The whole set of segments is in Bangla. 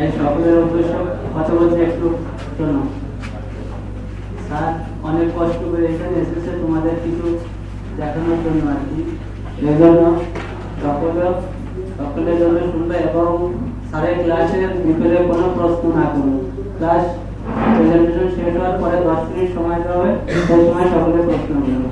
এই সকলের উদ্দেশ্য কথা বলছি একটু শোনো। স্যার অনেক কষ্ট করে এখানে এসেছে তোমাদের কিছু দেখানোর জন্য আর কি। এই জন্য সকলের জন্য শুনবে এবং স্যারের ক্লাসের ভিতরে কোনো প্রশ্ন না করবে। ক্লাস প্রেজেন্টেশন শেষ হওয়ার পরে 10 মিনিট সময় দেওয়া হবে, সেই সময় সকলের প্রশ্ন করবে।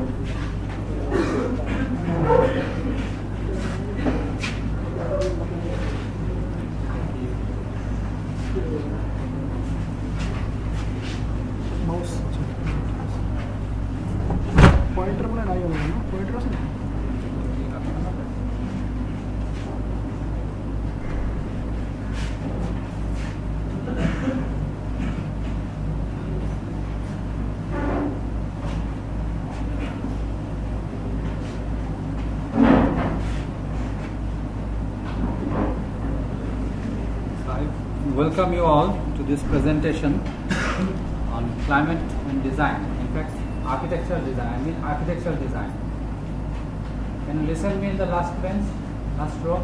পয়েন্টার বলে নাই হবে না, পয়েন্টার আছে না? Welcome you all to this presentation on climate and design. In fact, architectural design. I mean architectural design. Can you listen me in the last bench, last row?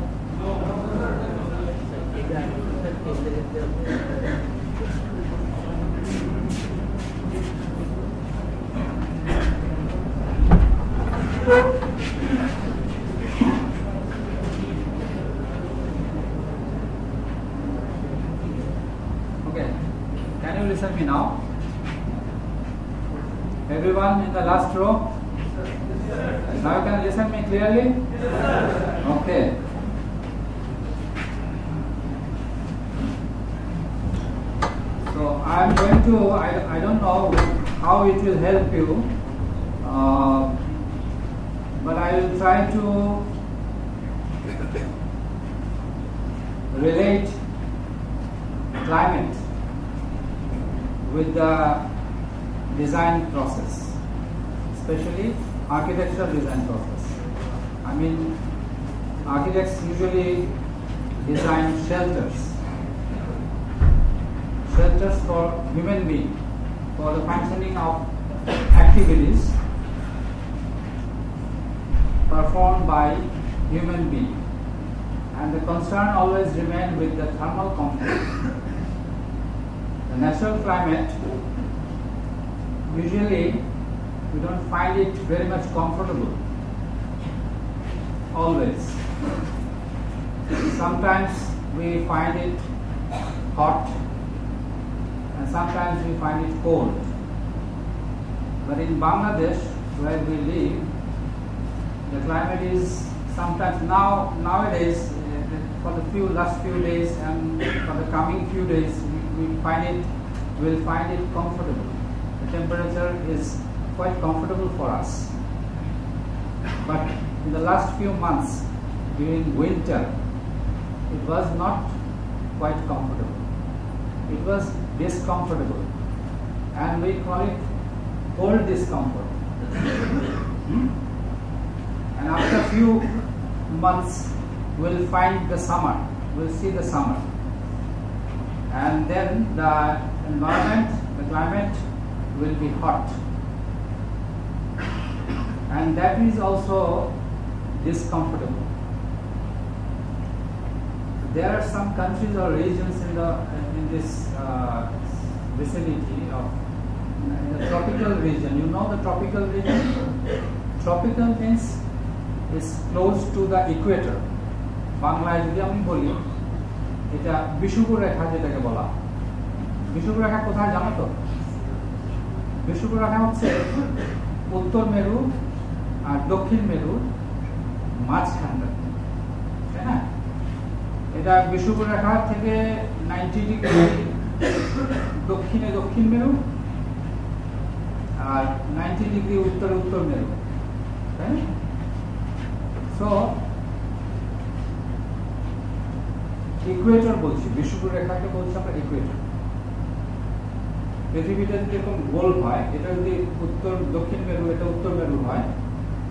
Okay. Can you listen me now? Everyone in the last row? Now you can listen me clearly? Okay. So I am going to, I don't know how it will help you, but I will try to relate climate with the design process, especially architectural design process. I mean, architects usually design shelters for human being, for the functioning of activities performed by human being, and the concern always remains with the thermal comfort. The natural climate, usually we don't find it very much comfortable, always. Sometimes we find it hot and sometimes we find it cold. But in Bangladesh, where we live, the climate is sometimes nowadays for the last few days and for the coming few days we'll find it comfortable. The temperature is quite comfortable for us. But in the last few months during winter, it was not quite comfortable. It was discomfortable, and we call it cold discomfort. And after few months, we'll find the summer. We'll see the summer, and then the environment, the climate will be hot, and that is also discomfortable. There are some countries or regions in this vicinity of the tropical region. You know the tropical region? Tropical means is close to the equator. বাংলায় যদি আমি বলি এটা বিষুবীয় রেখা, যেটাকে বলা বিষুবীয় রেখা কোথায় জানো তো? বিষুবীয় রেখা হচ্ছে উত্তর মেরু আর দক্ষিণ মেরুর মাঝখানটা, তাই না? এটা বিষুবীয় রেখা থেকে 90 ডিগ্রি দক্ষিণে দক্ষিণ মেরু আর 90 ডিগ্রি উত্তরে উত্তর মেরু, তাই না? সো ইকুয়েটর বলছি, বিষুবীয় রেখাকে বলছি আমরা ইকুয়েটর। পৃথিবীটা যেরকম গোল হয়, এটা যদি উত্তর দক্ষিণ মেরু, এটা উত্তর মেরু হয়,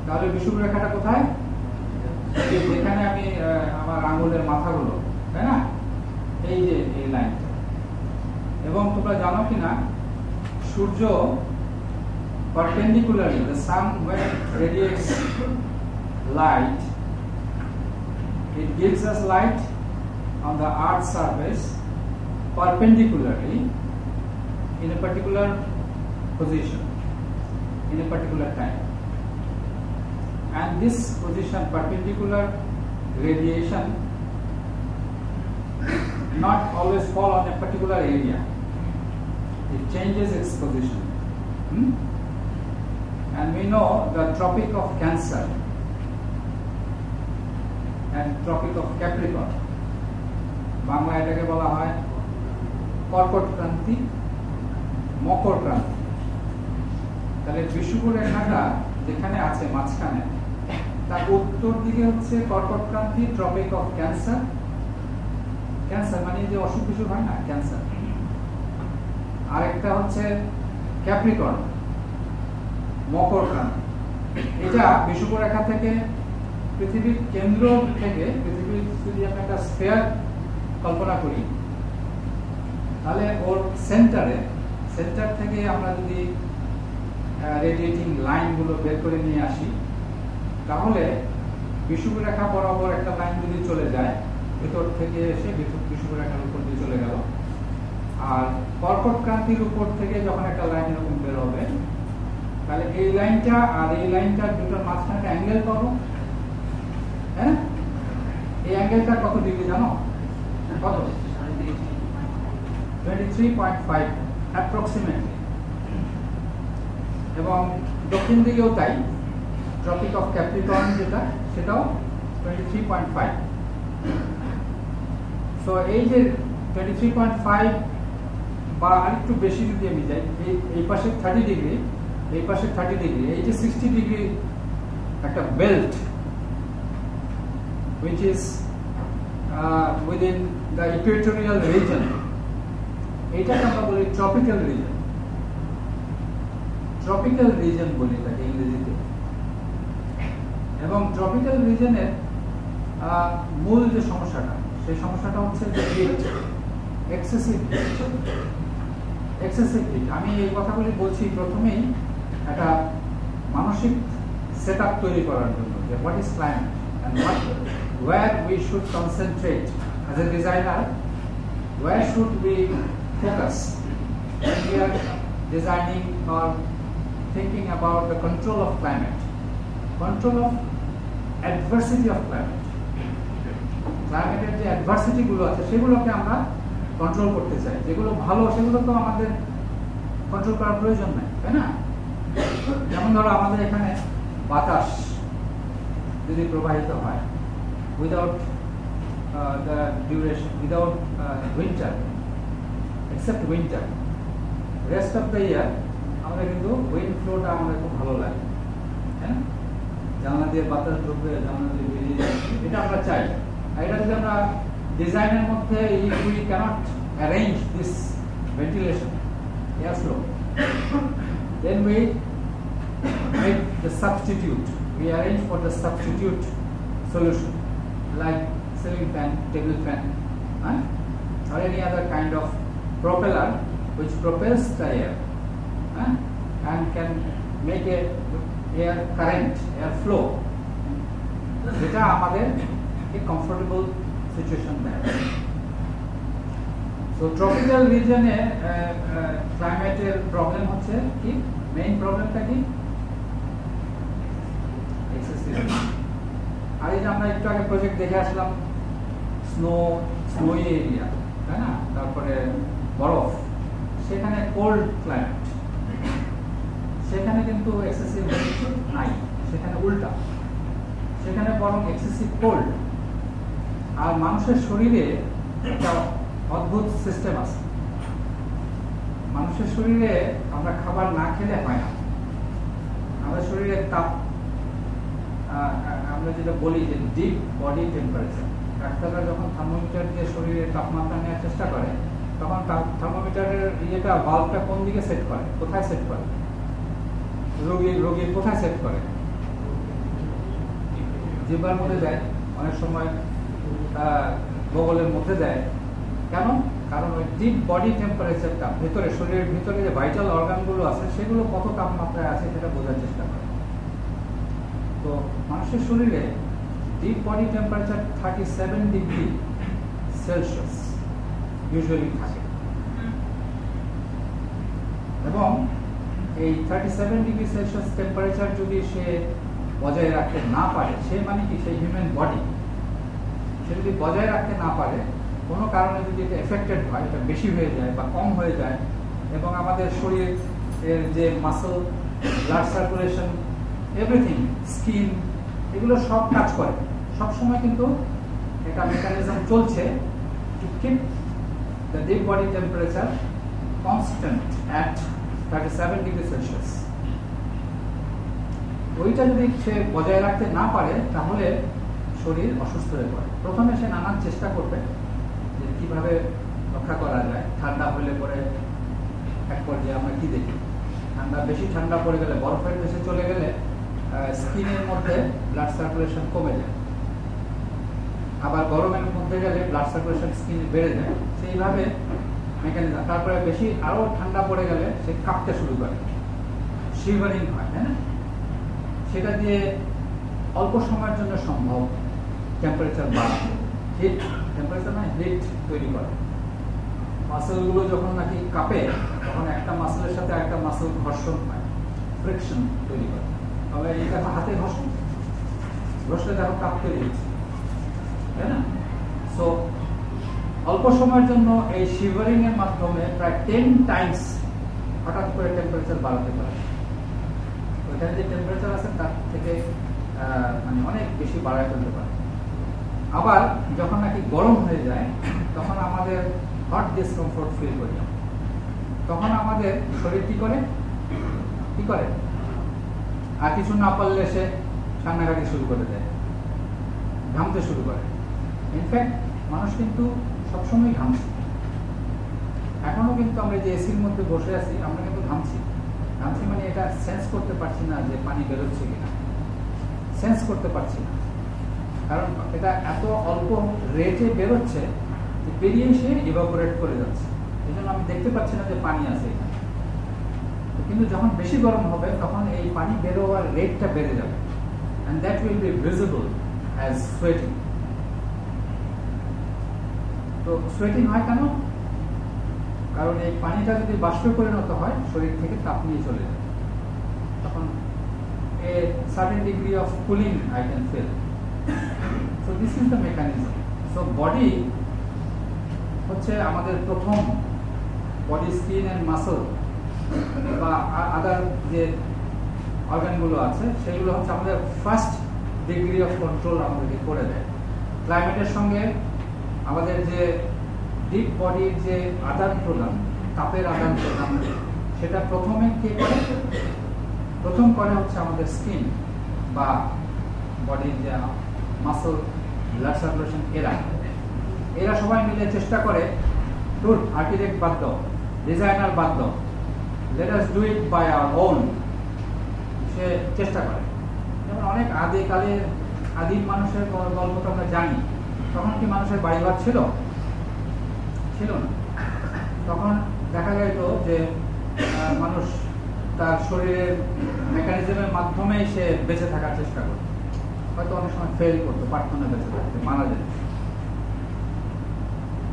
তাহলে বিষুবীয় রেখাটা কোথায়? যেখানে আমি আমার আঙ্গুলের মাথাগুলো, তাই না? এই যে এই লাইনটা। এবং তোমরা জানো কিনা সূর্য perpendicularly, the sun when it radiates light, it gives us light on the earth's surface, perpendicularly in a particular position in a particular time, and this position perpendicular radiation not always fall on a particular area, it changes its position. And we know the Tropic of Cancer and Tropic of Capricorn, Bangla এটাকে বলা হয় কর্কট ক্রান্তি, মকর ক্রান্তি। তাহলে বিষুবীয় রেখাটা যেখানে আছে মাঝখানে, তার উত্তর দিকে হচ্ছে কর্কট ক্রান্তি, ট্রপিক অফ ক্যান্সার। ক্যান্সার মানে যে অসুখ বিসুখ হয় না, ক্যান্সার। আরেকটা হচ্ছে ক্যাপ্রিকর্ন, মকর ক্রান্তি। এটা বিষুবীয় রেখা থেকে পৃথিবীর কেন্দ্র থেকে, পৃথিবীর যদি আমরা একটা স্ফিয়ার কল্পনা করি, তাহলে ওর সেন্টার থেকে আমরা যদি রেডিয়েটিং লাইনগুলো বের করে নিয়ে আসি, তাহলে বিষুবীয় রেখা বরাবর একটা লাইন যদি চলে যায়, ভেতর থেকে এসে বিষুবীয় রেখার উপর দিয়ে চলে গেল, আর কর্কট ক্রান্তির উপর থেকে যখন একটা লাইন এরকম বের হবে, তাহলে এই লাইনটা আর এই লাইনটার দুটোর মাঝখানে একটা অ্যাঙ্গেল পাবো। হ্যাঁ, এই অ্যাঙ্গেলটা কত ডিগ্রি জানো? কত? 23.5 অ্যাপ্রক্সিমেটলি। এবং দক্ষিণ দিকেও তাই, ট্রপিক অফ ক্যাপ্রিকর্ন যেটা, সেটাও 23.5। সো এই যে 23.5 বা আরেকটু বেশি যদি আমি যাই, এই পাশে 30 ডিগ্রি, এই পাশে 30 ডিগ্রি, এই যে 60 ডিগ্রি একটা belt which is within the equatorial region, এটাকে আমরা বলি ট্রপিক্যাল রিজন। ট্রপিক্যাল রিজন বলি এটাকে ইংরেজিতে। এবং ট্রপিক্যাল রিজনের মূল যে সমস্যাটা, সেই সমস্যাটা হচ্ছে যে হিট, এক্সেসিভ হিট। আমি এই কথাগুলি বলছি প্রথমেই একটা মানসিক সেটআপ তৈরি করার জন্য, যে what is climate and where we should concentrate as a designer, where should we focus when we are designing or thinking about the control of climate, control of adversity of climate. Climate যে adversity গুলো আছে সেগুলোকে আমরা কন্ট্রোল করতে চাই, যেগুলো ভালো সেগুলো তো আমাদের কন্ট্রোল করার প্রয়োজন নাই, তাই না? যেমন ধরো আমাদের এখানে বাতাস যদি প্রবাহিত হয় without the duration, without winter, except winter, rest of the year আমরা কিন্তু উইন্ড ফ্লোটা আমাদের খুব ভালো লাগে, হ্যাঁ, জানলা দিয়ে বাতাস ঢুকবে, জানলা দিয়ে বেরিয়ে যাবে, এটা আমরা চাই। আর এটা যদি আমরা ডিজাইনের মধ্যে we cannot arrange this ventilation, air flow, then we make the substitute, we arrange for the substitute solution like ceiling fan, table fan, or any other kind of propeller which propels the air and can make a air current, air flow, যেটা আমাদের a comfortable situation দেয়। So tropical region এ climate এর প্রবলেম হচ্ছে কি, মেইন প্রবলেমটা কি? আর এই যে আমরা একটু আগে প্রজেক্ট দেখে আসলাম, স্নোই এরিয়া, তাই না, তারপরে বরফ, সেখানে কোল্ড ক্লাইমেট, সেখানে কিন্তু এক্সেসিভ নাই, সেখানে উল্টা, সেখানে বরং এক্সেসিভ কোল্ড। আর মানুষের শরীরে একটা অদ্ভুত সিস্টেম আছে, মানুষের শরীরে আমরা খাবার না খেলে হয় না, আমাদের শরীরে তাপ, আমরা যেটা বলি যে ডিপ বডি টেম্পারেচার, ডাক্তাররা যখন থার্মোমিটার দিয়ে শরীরের তাপমাত্রা নেওয়ার চেষ্টা করে, তখন থার্মোমিটারের ইয়েটা বাল্বটা কোন দিকে সেট করে, কোথায় সেট করে, রোগীর কোথায় সেট করে? জিহ্বার মধ্যে দেয়, অনেক সময় বগলের মধ্যে দেয়। কেন? কারণ ওই ডিপ বডি টেম্পারেচারটা ভেতরে, শরীরের ভিতরে যে ভাইটাল অর্গানগুলো আছে সেগুলো কত তাপমাত্রায় আছে সেটা বোঝার চেষ্টা করে। তো মানুষের শরীরে deep body temperature 37 degree Celsius usually থাকে। এবং এই 37 ডিগ্রি সেলসিয়াস টেম্পারেচার যদি সে বজায় রাখতে না পারে, সে মানে কি সেই হিউম্যান বডি সে যদি বজায় রাখতে না পারে, কোনো কারণে যদি এটা এফেক্টেড হয়, এটা বেশি হয়ে যায় বা কম হয়ে যায়, এবং আমাদের শরীরের যে muscle, blood circulation, everything, skin, এগুলো সব কাজ করে সবসময়, কিন্তু একটা মেকানিজম চলছে to keep the deep body temperature constant at 37 degree Celsius. ওইটা যদি সে বজায় রাখতে না পারে তাহলে শরীর অসুস্থ হয়ে পড়ে। প্রথমে সে নানান চেষ্টা করবে যে কিভাবে রক্ষা করা যায়। ঠান্ডা হলে পরে এক পর্যায়ে আমরা কি দেখি, বেশি ঠান্ডা পড়ে গেলে, বরফের দেশে চলে গেলে স্কিনের মধ্যে ব্লাড সার্কুলেশন কমে যায়, আবার গরমের মধ্যে গেলে ব্লাড সার্কুলেশন স্কিনে বেড়ে যায়, সেইভাবে মেকানিজম। তারপরে বেশি আরো ঠান্ডা পড়ে গেলে সে কাঁপতে শুরু করে, শিভারিং হয়, তাই না? সেটা দিয়ে অল্প সময়ের জন্য সম্ভব টেম্পারেচার বাড়ানো, হিট টেম্পারেচার মানে হিট তৈরি করে। মাসেলগুলো যখন নাকি কাঁপে তখন একটা মাসেলের সাথে একটা মাসেল ঘর্ষণ হয়, ফ্রিকশন তৈরি করে। তবে এই দেখো হাতে ঘষলে দেখো কাঁপ তৈরি হচ্ছে, তাই না? সো অল্প সময়ের জন্য এই শিভারিং এর মাধ্যমে প্রায় 10 টাইমস হঠাৎ করে টেম্পারেচার বাড়াতে পারে। ওইখানে যে টেম্পারেচার আছে তার থেকে মানে অনেক বেশি বাড়ায় ফেলতে পারে। আবার যখন নাকি গরম হয়ে যায় তখন আমাদের হট ডিসকমফোর্ট ফিল করি, তখন আমাদের শরীর কি করে, আর কিছু না পারলে সে কান্নাকাটি শুরু করে দেয়, ঘামতে শুরু করে। ইনফ্যাক্ট মানুষ কিন্তু সবসময় ঘামছে। এখনো কিন্তু আমরা যে এসির মধ্যে বসে আছি, আমরা কিন্তু ঘামছি মানে এটা সেন্স করতে পারছি না যে পানি বেরোচ্ছে কিনা, সেন্স করতে পারছি না, কারণ এটা এত অল্প রেটে বেরোচ্ছে যে বেরিয়ে এসে ইভাপোরেট করে যাচ্ছে। এই জন্য আমি দেখতে পাচ্ছি না যে পানি আছে এখানে। কিন্তু যখন বেশি গরম হবে তখন এই পানি বেরোয়ার রেটটা বেড়ে যাবে, and that will be visible as sweating. তো সোয়েটিং হয় কেন? কারণ এই পানিটা যদি বাষ্পে পরিণত হয় শরীর থেকে তাপ নিয়ে চলে যায়, তখন a certain degree of cooling I can feel. So this is the mechanism. So body হচ্ছে আমাদের প্রথম, বডি, স্কিন এন্ড মাসল বা আদার যে অর্গানগুলো আছে সেগুলো হচ্ছে আমাদের ফার্স্ট ডিগ্রি অফ কন্ট্রোল আমাদেরকে করে দেয়। ক্লাইমেটের সঙ্গে আমাদের যে ডিপ বডির যে আদান প্রদান, তাপের আদান প্রদান, সেটা প্রথমে কে করে? প্রথম করে হচ্ছে আমাদের স্কিন বা বডির যে মাসল, ব্লাড সার্কুলেশন, এরা সবাই মিলে চেষ্টা করে, টুর আর্কিটেক্ট বাদ দাও, ডিজাইনার বাদ দাও, let us do it by our own. সে চেষ্টা করে। যেমন অনেক আদিম মানুষের গল্প তো আমরা জানি। তখন কি মানুষের বাড়িঘর ছিল না। তখন দেখা যেত যে মানুষ তার শরীরের মেকানিজমের মাধ্যমেই সে বেঁচে থাকার চেষ্টা করত, হয়তো অনেক সময় ফেল করতো, পারত না বেঁচে থাকতে, মারা যেত।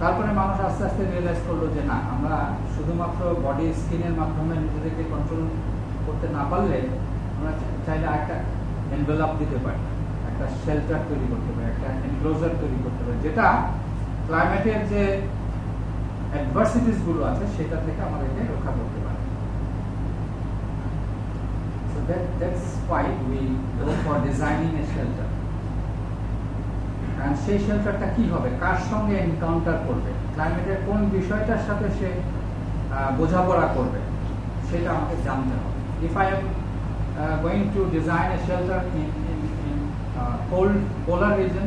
তারপরে মানুষ আস্তে আস্তে রিয়েলাইজ করলো যে না, আমরা শুধুমাত্র বডি, স্কিনের মাধ্যমে নিজেদেরকে কন্ট্রোল করতে না পারলে আমরা চাইলে একটা এনভেলপ দিতে পারি, একটা শেল্টার তৈরি করতে পারি, একটা এনক্লোজার তৈরি করতে পারি, যেটা ক্লাইমেটের যে অ্যাডভার্সিটিস গুলো আছে সেটা থেকে আমাদেরকে রক্ষা করতে পারে। So that's why we go for designing a shelter. And সেই শেল্টারটা কি হবে, কার সঙ্গে এনকাউন্টার করবে, ক্লাইমেটের কোন বিষয়টার সাথে সে বোঝাপড়া করবে, সেটা আমাকে জানতে হবে। If I am going to design a shelter in cold polar region,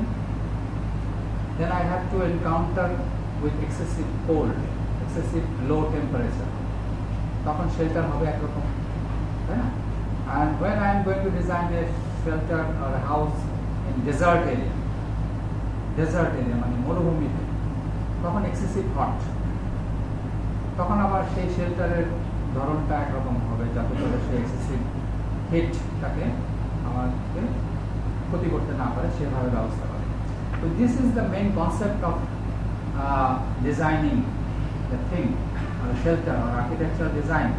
then I have to encounter with excessive cold, excessive low temperature. তখন শেল্টার হবে একরকম, তাই না? And when I am going to design a shelter or a house in desert area মানে মরুভূমিতে, তখন এক্সেসিভ হট, তখন আবার সেই শেল্টারের ধরনটা একরকম হবে যাতে করে সেই এক্সেসিভ হিটটাকে আমাদেরকে ক্ষতি করতে না পারে, সেভাবে ব্যবস্থা করে। তো this is the main concept of designing the thing, or shelter or architectural design.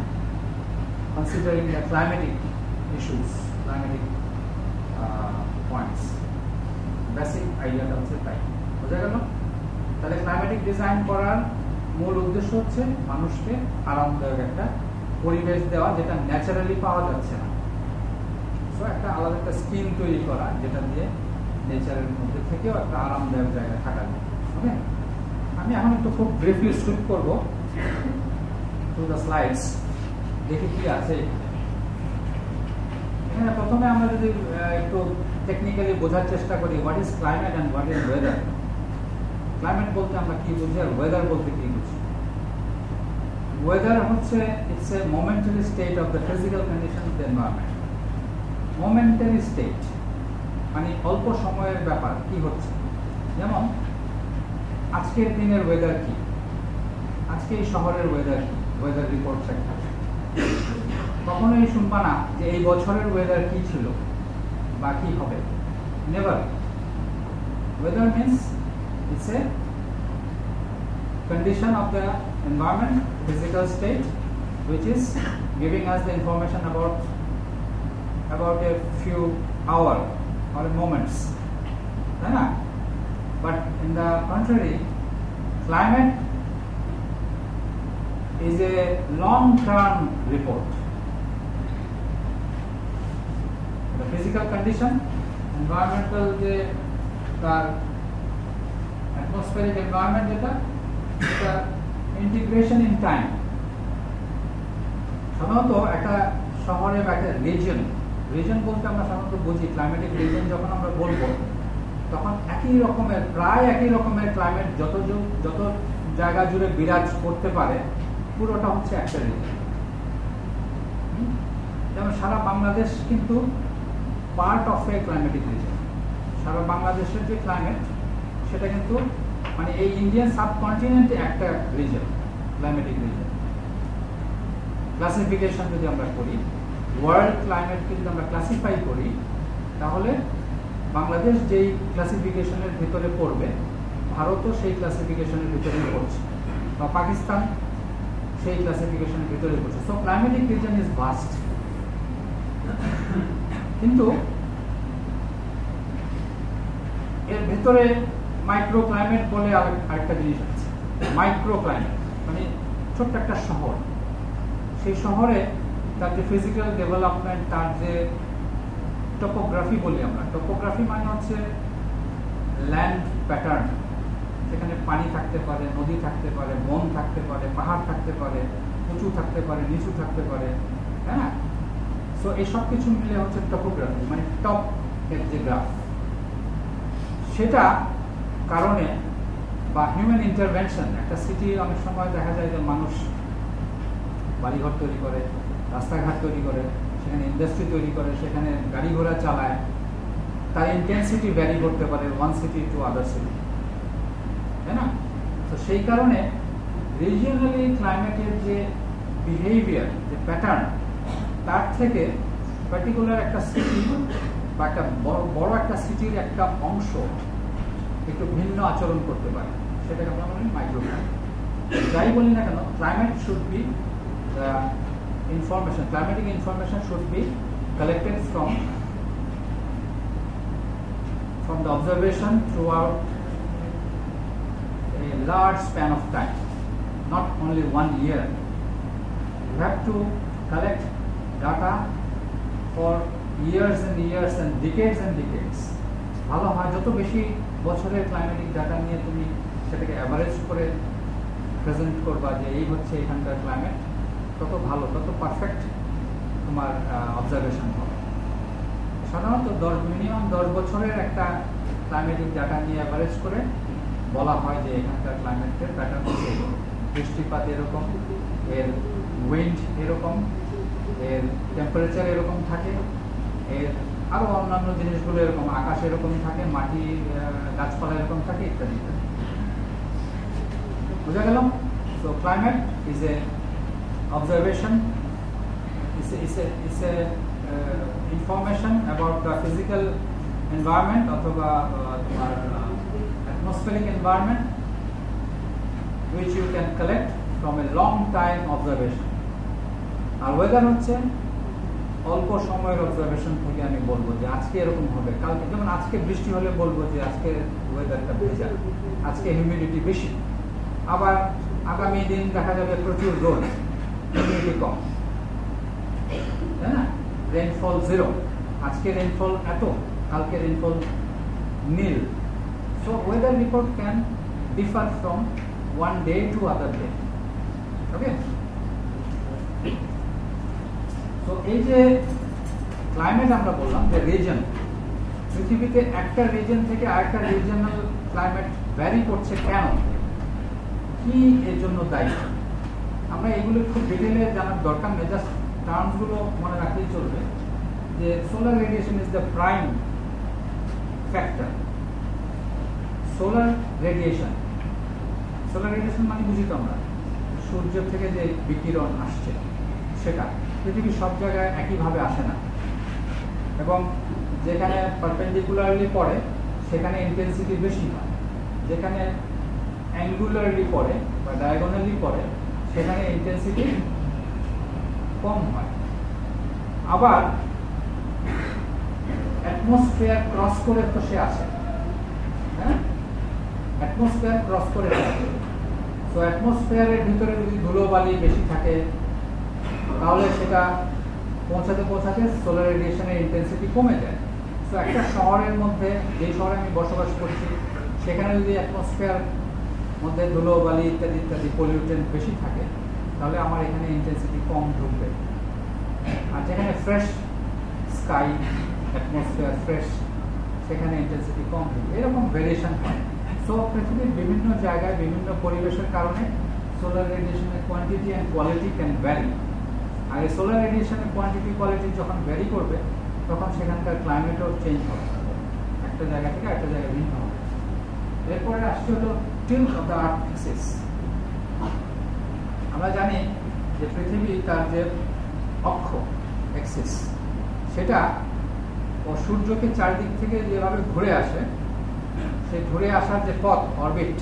considering the climatic issues, climatic points. Basic idea হচ্ছে তাই, বোঝা গেল? তাহলে ক্লাইমেটিক ডিজাইন করার মূল উদ্দেশ্য হচ্ছে মানুষকে আরামদায়ক একটা পরিবেশ দেওয়া যেটা ন্যাচারালি পাওয়া যাচ্ছে না। সো একটা আলাদা একটা স্কিম তৈরি করা যেটা দিয়ে নেচারের মধ্যে থেকেও একটা আরামদায়ক জায়গায় থাকা যায়। ওকে, আমি এখন একটু খুব ব্রিফলি স্কিপ করবো টু দ্য স্লাইডস, দেখি কি আছে এখানে। প্রথমে আমরা যদি একটু টেকনিক্যালি বোঝার চেষ্টা করি what is climate and what is weather. Climate বলতে আমরা কি বুঝি আর ওয়েদার বলতে কি বুঝি? ওয়েদার হচ্ছে it's a momentary state of the physical condition of the environment. Momentary state মানে অল্প সময়ের ব্যাপার, কি হচ্ছে। যেমন আজকের দিনের ওয়েদার কি, আজকে এই শহরের ওয়েদার কি, ওয়েদার রিপোর্ট একটা কখনোই শুনবা না যে এই বছরের ওয়েদার কি ছিল বা কি হবে, never. Weather means it's a condition of the environment, physical state, which is giving us the information about a few hours or moments, right? But in the contrary, climate is a long-term report. The physical condition, environmental atmospheric environment যেটা ইন্টিগ্রেশন ইন টাইম। সাধারণত একটা শহরে বা একটা রিজন বলতে আমরা সাধারণত বুঝি ক্লাইমেটিক রিজন যখন আমরা বলবো তখন প্রায় একই রকমের ক্লাইমেট যত জায়গা জুড়ে বিরাজ করতে পারে পুরোটা হচ্ছে একটা রিজন। যেমন সারা বাংলাদেশ কিন্তু part of a climatic reason. সারা বাংলাদেশের যে ক্লাইমেট সেটা কিন্তু মানে এই ইন্ডিয়ান সাবকন্টিনেন্টে একটা রিজন, ক্লাইমেটিক রিজন। ক্লাসিফিকেশন যদি আমরা করি, ওয়ার্ল্ড ক্লাইমেটকে যদি আমরা ক্লাসিফাই করি তাহলে বাংলাদেশ যেই ক্লাসিফিকেশনের ভিতরে পড়বে ভারতও সেই ক্লাসিফিকেশনের ভিতরে পড়ছে, বা পাকিস্তান সেই ক্লাসিফিকেশনের ভিতরে পড়ছে। So climatic reason is vast. কিন্তু এর ভিতরে মাইক্রো ক্লাইমেট বলে আরেকটা জিনিস আছে। মাইক্রো ক্লাইমেট মানে ছোট্ট একটা শহর, সেই শহরে তার যে ফিজিক্যাল ডেভেলপমেন্ট, তার যে টপোগ্রাফি বলি আমরা, টপোগ্রাফি মানে হচ্ছে ল্যান্ড প্যাটার্ন, সেখানে পানি থাকতে পারে, নদী থাকতে পারে, বন থাকতে পারে, পাহাড় থাকতে পারে, উঁচু থাকতে পারে, নিচু থাকতে পারে, হ্যাঁ। সো এই সব কিছু মিলে হচ্ছে টপোগ্রাফি, মানে টপ এর যে গ্রাফ। সেটা কারণে বা হিউম্যান ইন্টারভেনশন, একটা সিটি অনেক সময় দেখা যায় যে মানুষ বাড়িঘর তৈরি করে, রাস্তাঘাট তৈরি করে, সেখানে ইন্ডাস্ট্রি তৈরি করে, সেখানে গাড়ি ঘোড়া চালায়, তার ইন্টেন্সিটি ভ্যারি করতে পারে one city to other city, তাই না? তো সেই কারণে রিজিওনালি ক্লাইমেটের যে বিহেভিয়ার, যে প্যাটার্ন, তার থেকে পার্টিকুলার একটা সিটি বা একটা বড় একটা সিটির একটা অংশ একটু ভিন্ন আচরণ করতে পারে, সেটাকে আমরা বলি মাইক্রো ক্লাইমেট। যাই বলি না কেন, climate should be information, climatic information should be collected from the observation throughout a large span of time, not only 1 year. You have to collect data for years and years and decades and decades. ভালো হয় যত বেশি বছরের ক্লাইমেটিক ডাটা নিয়ে তুমি সেটাকে অ্যাভারেজ করে প্রেজেন্ট করবা যে এই হচ্ছে এখানকার ক্লাইমেট, তত ভালো, তত পারফেক্ট তোমার অবজারভেশন হবে। সাধারণত মিনিমাম 10 বছরের একটা ক্লাইমেটিক ডাটা নিয়ে অ্যাভারেজ করে বলা হয় যে এখানকার ক্লাইমেটের প্যাটার্ন হচ্ছে বৃষ্টিপাত এরকম, এর উইন্ড এরকম, এর টেম্পারেচার এরকম থাকে, এর আরও অন্যান্য জিনিসগুলো এরকম, আকাশ এরকম থাকে, মাটি গাছপালা এরকম থাকে, ইত্যাদি ইত্যাদি। বুঝা গেল? So climate is a observation, is a information about the physical environment অথবা তোমার atmospheric environment which you can collect from a long time observation. আর ওয়েদার হচ্ছে অল্প সময়ের অবজারভেশন থেকে আমি বলবো যে আজকে এরকম হবে, কালকে যেমন আজকে বৃষ্টি হলে বলবো যে আজকে ওয়েদারটা ভেজা, আজকে হিউমিডিটি বেশি, আবার আগামী দিন দেখা যাবে প্রচুর রোদ, হিউমিডিটি কম, তাই না? রেইনফল 0, আজকে রেইনফল এত, কালকে rainfall nil. So weather report can differ from one day to other day. Okay? So এই যে ক্লাইমেট আমরা বললাম যে রিজন, পৃথিবীতে একটা রিজন থেকে আরেকটা রিজনাল ক্লাইমেট ভ্যারি করছে কেন, কি এর জন্য দায়ী, আমরা এগুলো খুব ডিটেইলে জানার দরকার নেই, জাস্ট টার্মসগুলো মনে রাখলেই চলবে যে solar radiation is the prime factor. Solar radiation মানে বুঝি তো আমরা সূর্য থেকে যে বিকিরণ আসছে সেটা পৃথিবীর সব জায়গায় একইভাবে আসে না, এবং যেখানে পারপেন্ডিকুলারলি পড়ে সেখানে ইন্টেন্সিটি বেশি হয়, যেখানে অ্যাঙ্গুলারলি পড়ে বা ডায়াগোনালি পড়ে সেখানে ইন্টেন্সিটি কম হয়। আবার অ্যাটমসফিয়ার ক্রস করে তো সে আসে, হ্যাঁ, অ্যাটমসফিয়ার ক্রস করে আসে। তো অ্যাটমসফিয়ারের ভিতরে যদি ধুলোবালি বেশি থাকে তাহলে সেটা পৌঁছাতে সোলার রেডিয়েশনের ইন্টেন্সিটি কমে যায়। তো একটা শহরের মধ্যে, যে শহরে আমি বসবাস করছি সেখানে যদি অ্যাটমসফিয়ার মধ্যে ধুলোবালি ইত্যাদি ইত্যাদি পলিউটেন্ট বেশি থাকে তাহলে আমার এখানে ইন্টেন্সিটি কম ঢুকবে। আর যেখানে ফ্রেশ স্কাই, অ্যাটমসফিয়ার ফ্রেশ, সেখানে ইন্টেন্সিটি কম ঢুকবে। এরকম ভেরিয়েশন হয়। সো পৃথিবীর বিভিন্ন জায়গায় বিভিন্ন পরিবেশের কারণে সোলার রেডিয়েশনের quantity and quality can vary. আর এই সোলার রেডিয়েশনের কোয়ান্টিটি কোয়ালিটি যখন ভ্যারি করবে তখন সেখানকার ক্লাইমেটও চেঞ্জ হবে, একটা জায়গা থেকে একটা জায়গায় ভিন্ন হবে। এরপরে আসছে হলো tilt of the earth Axis. আমরা জানি যে পৃথিবী তার যে অক্ষ অ্যাক্সিস সেটা ও সূর্যকে চারদিক থেকে যেভাবে ঘুরে আসে, সেই ঘুরে আসার যে পথ অরবিট,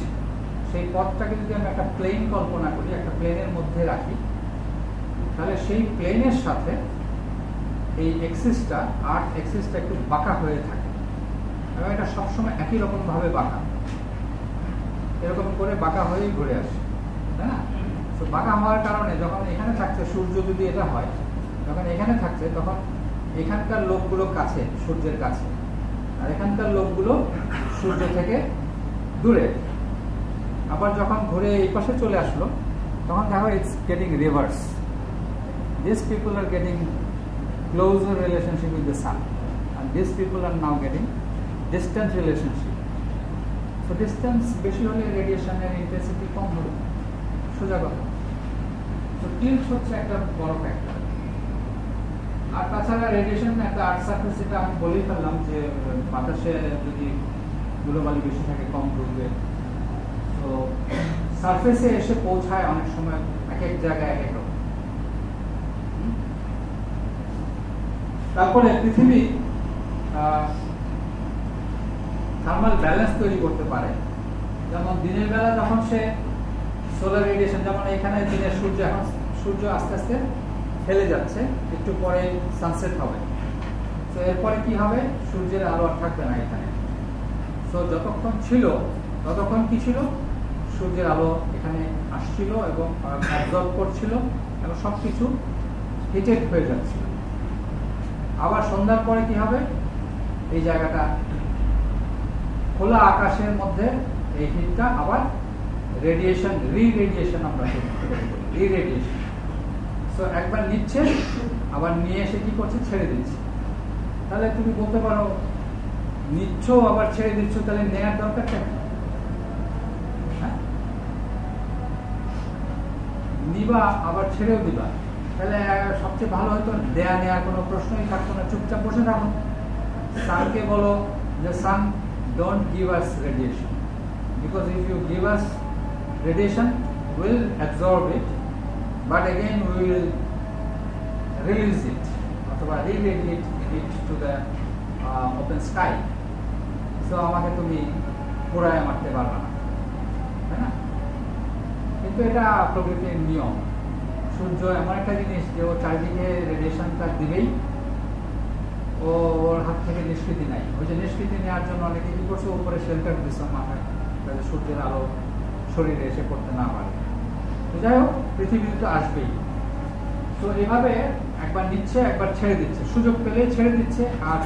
সেই পথটাকে যদি আমি একটা প্লেন কল্পনা করি, একটা প্লেনের মধ্যে রাখি, তাহলে সেই প্লেনের সাথে এই এক্সিসটা, আর্থ এক্সিসটা একটু বাঁকা হয়ে থাকে এবং এটা সবসময় একই রকম ভাবে বাঁকা, এরকম করে বাঁকা হয়েই ঘুরে আসে, তাই না? তো বাঁকা হওয়ার কারণে যখন এখানে থাকছে সূর্য, যদি এটা হয় যখন এখানে থাকছে তখন এখানকার লোকগুলো কাছে, সূর্যের কাছে, আর এখানকার লোকগুলো সূর্য থেকে দূরে। আবার যখন ঘুরে এই পাশে চলে আসলো তখন দেখো it's getting reverse. These people are getting closer relationship with the sun, and these people are now getting distant relationship. So distance বেশি হলে রেডিয়েশনের ইন্টেন্সিটি কম হবে, সোজা কথা। তো টিল্ট হচ্ছে একটা বড় ফ্যাক্টর। আর তাছাড়া রেডিয়েশন একটা আর্থ সারফেস, যেটা আমি বলেই ফেললাম যে বাতাসে যদি ধুলোবালি বেশি থাকে কম ঢুকবে। তো সারফেসে এসে পৌঁছায় অনেক সময় এক এক জায়গায় এক এক রকম। তারপরে পৃথিবী থার্মাল ব্যালেন্স তৈরি করতে পারে। যেমন দিনের বেলা যখন সে সোলার রেডিয়েশন, যেমন এখানে দিনের সূর্য, এখন সূর্য আস্তে আস্তে ফেলে যাচ্ছে, একটু পরে সানসেট হবে। তো এরপরে কি হবে, সূর্যের আলো আর থাকবে না এখানে। তো যতক্ষণ ছিল ততক্ষণ কি ছিল, সূর্যের আলো এখানে আসছিল এবং অ্যাবজর্ব করছিল এবং সবকিছু হিটেড হয়ে যাচ্ছিল। আবার সন্ধ্যার পরে কি হবে, এই জায়গাটা খোলা আকাশের মধ্যে এই হিটটা আবার রেডিয়েশন, রি-রেডিয়েশন আমরা রি-রেডিয়েশন। সো একবার নিচ্ছে আবার নিয়ে এসে কি করছে, ছেড়ে দিচ্ছে। তাহলে তুমি বলতে পারো নিচ্ছ আবার ছেড়ে দিচ্ছ, তাহলে নেয়ার দরকার কেন? নিবা আবার ছেড়েও দিবা, তাহলে সবচেয়ে ভালো হয়তো দেয়া নেওয়ার কোনো প্রশ্নই থাকতো না, চুপচাপ বসে থাকুন। সানকে বলো যে সান, don't give us radiation, because if you give us radiation we'll absorb it, but again we will release it অথবা re-radiate it to the open sky. So আমাকে তুমি পুরায় মারতে পারবে না, তাই না? কিন্তু এটা প্রকৃতির নিয়ম, সূর্য এমন একটা জিনিস যে ও চারিদিকে রেডিয়েশনটা দিবেই, ওর হাত থেকে নিষ্কৃতি নাই। ওই যে নিষ্কৃতি নেওয়ার জন্য অনেকে কি করছে, উপরে শেল্টার দিচ্ছে মাথায়, যাতে সূর্যের আলো শরীরে এসে পড়তে না পারে। তো যাই হোক, পৃথিবী তো আসবেই। তো এভাবে একবার নিচ্ছে, একবার ছেড়ে দিচ্ছে, সুযোগ পেলে ছেড়ে দিচ্ছে, আর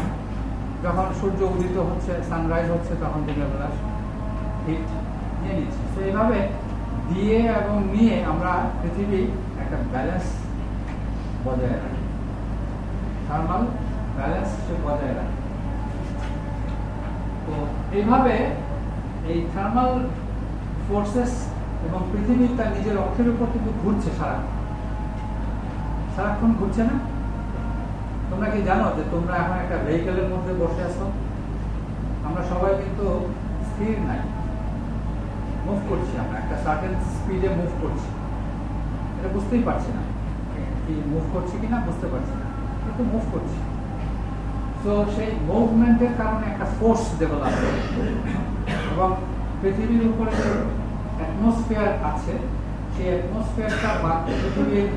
যখন সূর্য উদিত হচ্ছে, সানরাইজ হচ্ছে, তখন দিনের বেলা হিট নিয়ে নিচ্ছে। তো এইভাবে দিয়ে এবং নিয়ে আমরা পৃথিবী একটা ব্যালেন্স বজায় রাখি, থার্মাল ব্যালেন্স সে বজায় রাখে। তো এইভাবে এই থার্মাল ফোর্সেস এবং পৃথিবী তার নিজের অক্ষের উপর কিন্তু ঘুরছে, সারাক্ষণ ঘুরছে না? তোমরা কি জানো যে তোমরা এখন একটা ভেহিকেলের মধ্যে বসে আছো? আমরা সবাই কিন্তু স্থির নাই, মুভ করছি, আমরা একটা সার্টেন স্পিডে মুভ করছি। এটা বুঝতেই পারছি না কি মুভ করছি কিনা, বুঝতে পারছি না, কিন্তু মুভ করছি। তো সেই মুভমেন্টের কারণে একটা ফোর্স ডেভেলপ হয়, এবং পৃথিবীর উপরে যে অ্যাটমসফিয়ার আছে, সেই অ্যাটমসফিয়ারটা বা পৃথিবীর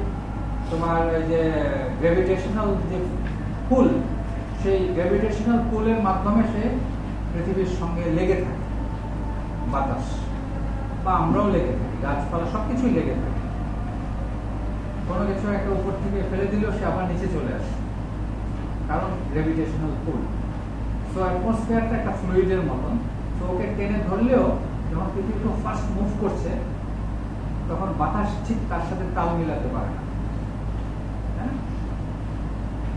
তোমার যে গ্র্যাভিটেশনাল যে পুল, সেই গ্র্যাভিটেশনাল পুলের মাধ্যমে সে পৃথিবীর সঙ্গে লেগে থাকে। বাতাস বা আমরাও লেগে থাকি, গাছপালা সবকিছুই লেগে থাকে। কোনো কিছু একটা উপর থেকে ফেলে দিলেও সে আবার নিচে চলে আসে, কারণ গ্র্যাভিটেশনাল পুল। সো অ্যাটমসফিয়ারটা একটা ফ্লুইডের মতন। তো ওকে টেনে ধরলেও যখন পৃথিবী ফার্স্ট মুভ করছে, তখন বাতাস ঠিক তার সাথে তাল মিলাতে পারে না।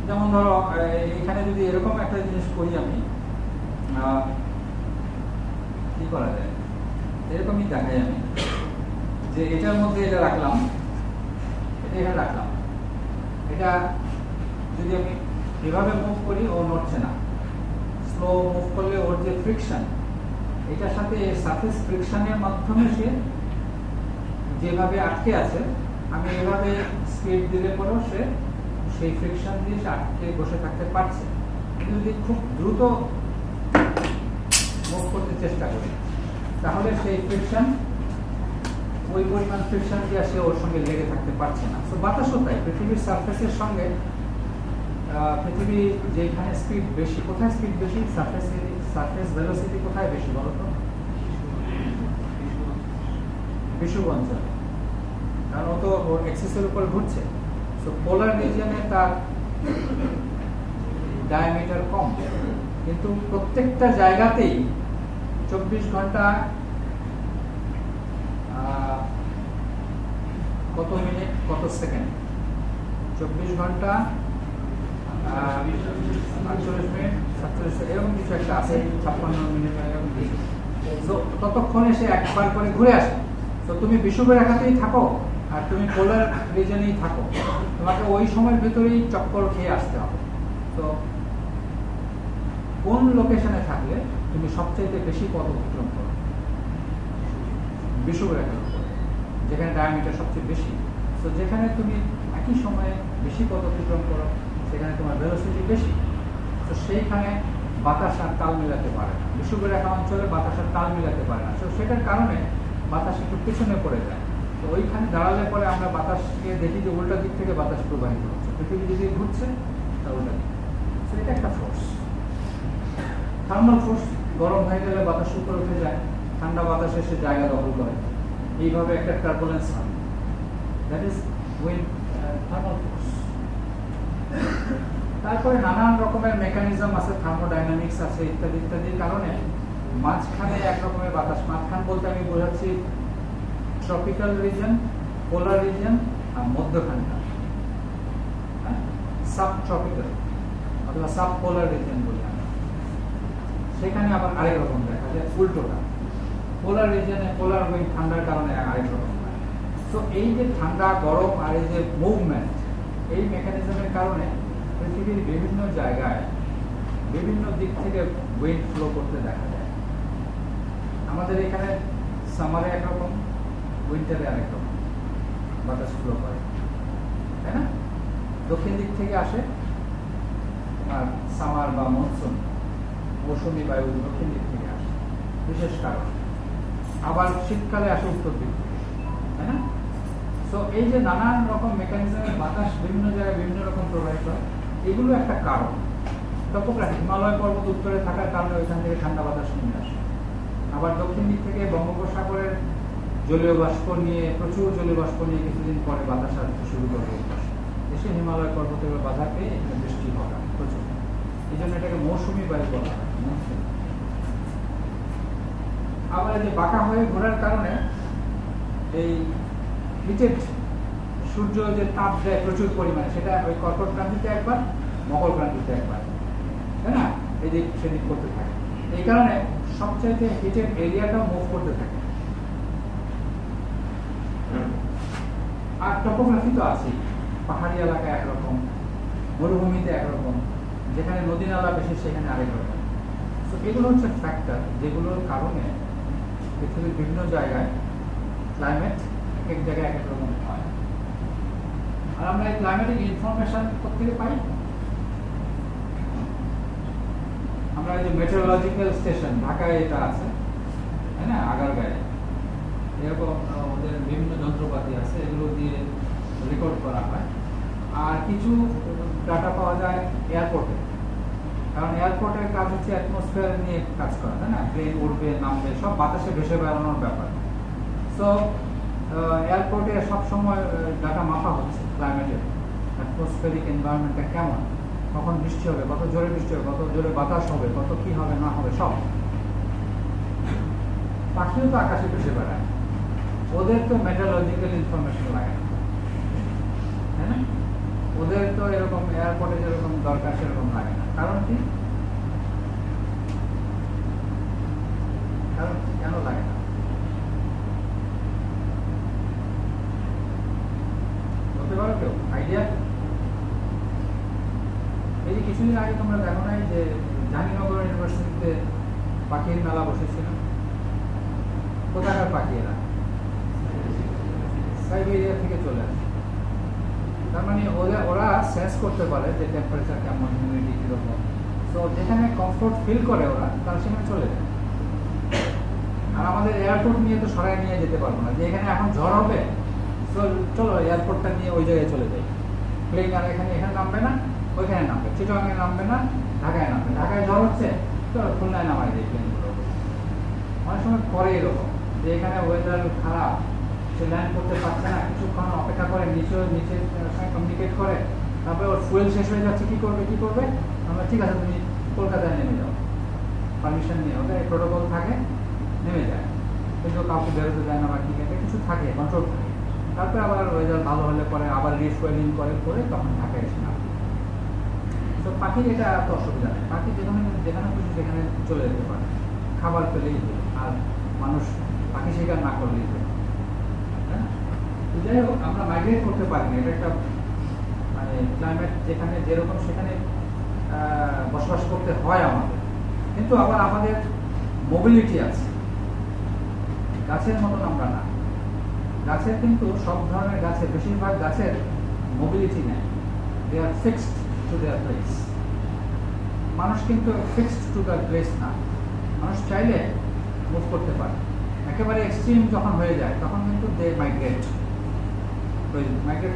যেমন ধরো এখানে যদি এরকম একটা জিনিস করি, আমি কি করা যায়, এরকমই দেখাই আমি, যে এটার মধ্যে এটা রাখলাম, এটা এখানে রাখলাম, এটা যদি আমি এভাবে মুভ করি, ও নড়ছে না। স্লো মুভ করলে ওর যে ফ্রিকশন, এটার সাথে সারফেস ফ্রিকশনের মাধ্যমে সে যেভাবে আটকে আছে, আমি এভাবে স্পিড দিলে পরেও সে সেই ফ্রিকশন দিয়ে সে আটকে বসে থাকতে পারছে। কিন্তু যদি খুব দ্রুত মুভ করতে চেষ্টা করি, তাহলে সেই ফ্রিকশন, ওই পরিমাণ ফ্রিকশন দিয়ে সে ওর সঙ্গে লেগে থাকতে পারছে না। তো বাতাসও তাই, পৃথিবীর সারফেসের সঙ্গে পৃথিবী যেখানে স্পিড বেশি, কোথায় স্পিড বেশি, সারফেস ভেলোসিটি কোথায় বেশি বলতো? বিষুব অঞ্চলে, কারণ ও তো এক্সিসের উপর ঘুরছে। তো পোলার রিজিয়নে তার ডায়ামিটার কম, কিন্তু প্রত্যেকটা জায়গাতেই 24 ঘন্টা কত মিনিট কত সেকেন্ড, 24 ঘন্টা 48 মিনিট 47 এরকম কিছু একটা আছে, 56 মিনিট এরকম কিছু। তো ততক্ষণে সে একবার করে ঘুরে আসে। তো তুমি বিষুবের রেখাতেই থাকো আর তুমি পোলার রিজনেই থাকো, তোমাকে ওই সময়ের ভেতরেই চক্কর খেয়ে আসতে হবে। তো কোন লোকেশনে থাকলে তুমি সবচেয়ে বেশি পথ অতিক্রম করো? বিষুব রেখার উপর, যেখানে ডায়ামিটার সবচেয়ে বেশি। তো যেখানে তুমি একই সময়ে বেশি পথ অতিক্রম করো, সেখানে তোমার ভেলোসিটি বেশি। তো সেইখানে বাতাস আর তাল মিলাতে পারে না, বিষুব রেখা অঞ্চলে বাতাস আর তাল মিলাতে পারে না। তো সেটার কারণে বাতাস একটু পেছনে পড়ে যায়। তো ওইখানে দাঁড়ালে পরে আমরা বাতাসকে দেখি যে উল্টা দিক থেকে বাতাস প্রবাহিত হচ্ছে, পৃথিবী যদি ঘুরছে তা উল্টা দিক। তো এটা একটা ফোর্স, থার্মাল ফোর্স। গরম হয়ে গেলে বাতাস উপরে উঠে যায়, ঠান্ডা বাতাস এসে জায়গা দখল করে, এইভাবে একটা টার্বুলেন্স হয়। That is wind, thermal force. তারপরে নানান রকমের মেকানিজম আছে, থার্মোডাইনামিক্স আছে, ইত্যাদি ইত্যাদির কারণে মাঝখানে এক রকমের বাতাস, মাঝখান বলতে আমি বোঝাচ্ছি ট্রপিক্যাল রিজন, পোলার রিজন আর মধ্যখানটা সাব ট্রপিক্যাল অথবা সাব পোলার রিজন বলি আমরা। সেখানে আবার আরেক রকম দেখা যায়, উল্টোটা। পোলার রিজনে পোলার উইন্ড ঠান্ডার কারণে আরেক রকম হয়। তো এই যে ঠান্ডা গরম আর এই যে মুভমেন্ট, এই মেকানিজমের কারণে পৃথিবীর বিভিন্ন জায়গায় বিভিন্ন দিক থেকে উইন্ড ফ্লো করতে দেখা যায়। আমাদের এখানে সামারে একরকম, উইন্টারে আরেক রকম বাতাস ফ্লো করে, তাই না? দক্ষিণ দিক থেকে আসে আর সামার বা মনসুন, মৌসুমী বায়ু দক্ষিণ দিক থেকে আসে বিশেষ কারণ। আবার শীতকালে আসে উত্তর দিক থেকে, তাই না? সো এই যে নানান রকম মেকানিজমের বাতাস বিভিন্ন জায়গায় বিভিন্ন রকম প্রবাহিত হয়, এগুলো একটা কারণ। টপোগ্রাফি, হিমালয় পর্বত উত্তরে থাকার কারণে ওইখান থেকে ঠান্ডা বাতাস নেমে আসে। আবার দক্ষিণ দিক থেকে বঙ্গোপসাগরের জলীয় বাষ্প নিয়ে, প্রচুর জলীয় বাষ্প নিয়ে কিছুদিন পরে বাতাস আসতে শুরু করবে এসে হিমালয় পর্বতের বাধা পেয়ে এখানে বৃষ্টি হয় প্রচুর। এই জন্য এটাকে মৌসুমী বায়ু বলা হয়। আবার এই যে বাঁকা হয়ে ঘোরার কারণে এই হিটেড সূর্য যে তাপ দেয় প্রচুর পরিমাণে, সেটা ওই কর্কট ক্রান্তিতে একবার, মকর ক্রান্তিতে একবার, তাই না, এদিক সেদিক করতে থাকে। এই কারণে সবচাইতে হিটেড এরিয়াটাও মুভ করতে থাকে। আর টপোগ্রাফি তো আছে, পাহাড়ি এলাকায় একরকম, মরুভূমিতে একরকম, যেখানে নদী নালা বেশি সেখানে আরেক রকম। তো এগুলো হচ্ছে ফ্যাক্টর যেগুলোর কারণে পৃথিবীর বিভিন্ন জায়গায় ক্লাইমেট এক এক জায়গায় এক এক রকম হয়। আর আমরা এই ক্লাইমেটিক ইনফরমেশন কোথেকে পাই? আমরা এই যে মেটেরোলজিক্যাল স্টেশন ঢাকায় এটা আছে, তাই না, আগারগাঁয়ে, এরকম ওদের বিভিন্ন যন্ত্রপাতি আছে, এগুলো দিয়ে রেকর্ড করা হয়। আর কিছু ডাটা পাওয়া যায় এয়ারপোর্টে, কারণ এয়ারপোর্টের কাজ হচ্ছে অ্যাটমসফিয়ার নিয়ে কাজ করা, তাই না, প্লেন উঠবে নামবে সব বাতাসে ভেসে বেড়ানোর ব্যাপার। সো এয়ারপোর্টে সবসময় ডাটা মাপা হচ্ছে ক্লাইমেটের, অ্যাটমসফিয়ারিক এনভায়রনমেন্টটা কেমন, কখন বৃষ্টি হবে, কত জোরে বৃষ্টি হবে, কত জোরে বাতাস হবে, কত কি হবে না হবে সব। পাখিও তো আকাশে ভেসে বেড়ায়, ওদের তো মেটেরোলজিক্যাল ইনফরমেশন লাগে না, তাই না, ওদের তো এরকম এয়ারপোর্টে যেরকম দরকার সেরকম লাগে না। কারণ কি? কারণ কেন লাগে না বলতে পারো কেউ? আইডিয়া? এই যে কিছুদিন আগে তোমরা দেখো নাই যে জাহাঙ্গীরনগর ইউনিভার্সিটিতে পাখির মেলা বসেছিল? কোথাকার পাখি এরা? সাইবেরিয়া থেকে চলে আসে। তার মানে ওরা সেন্স করতে পারে যে টেম্পারেচার কেমন, হিউমিডিটি কিরকম। তো যেখানে কমফোর্ট ফিল করে ওরা, তারা সেখানে চলে যায়। আর আমাদের এয়ারপোর্ট নিয়ে তো সরাই নিয়ে যেতে পারবো না, যে এখানে এখন ঝড় হবে, চলো এয়ারপোর্টটা নিয়ে ওই জায়গায় চলে যাই। প্লেন আর এখানে নামবে না, ওইখানে নামবে, চিটাগাঙে নামবে না, ঢাকায় নামবে। ঢাকায় ঝড় হচ্ছে, তো খুলনায় নামাই দেয় প্লেনগুলো। অনেক সময় করে এরকম যে এখানে ওয়েদার খারাপ, সে ল্যান্ড করতে পারছে না, কিছুক্ষণ অপেক্ষা করে, নিচে সঙ্গে কমিউনিকেট করে, তারপরে ওর ফুয়েল শেষ হয়ে যাচ্ছে, কি করবে? আমরা ঠিক আছে তুমি কলকাতায় নেমে যাও, পারমিশন নিয়ে, ওদের প্রোটোকল থাকে, নেমে যায়। কিন্তু কাউকে বেরোতে দেয় না বা ঠিক আছে, কিছু থাকে, কন্ট্রোল থাকে। তারপরে আবার ওয়েদার ভালো হলে পরে আবার রিফুয়েলিং করে তখন ঢাকায় এসে নামে। তো পাখির এটা এত অসুবিধা নেই, পাখি যেখানে খুশি সেখানে চলে যেতে পারে, খাবার পেলেই হলো, আর মানুষ পাখি শিকার না করলেই হলো। যাই হোক, আমরা মাইগ্রেট করতে পারি না, এটা একটা মানে ক্লাইমেট যেখানে যেরকম সেখানে বসবাস করতে হয় আমাদের। কিন্তু আবার আমাদের মোবিলিটি আছে, গাছের মতন আমরা না। গাছের কিন্তু সব ধরনের গাছের, বেশিরভাগ গাছের মোবিলিটি নেই, দে আর ফিক্সড টু দেয়ার প্লেস। মানুষ কিন্তু ফিক্সড টু দেয়ার প্লেস না, মানুষ চাইলে মুভ করতে পারে। একেবারে এক্সট্রিম যখন হয়ে যায় তখন কিন্তু দে মাইগ্রেট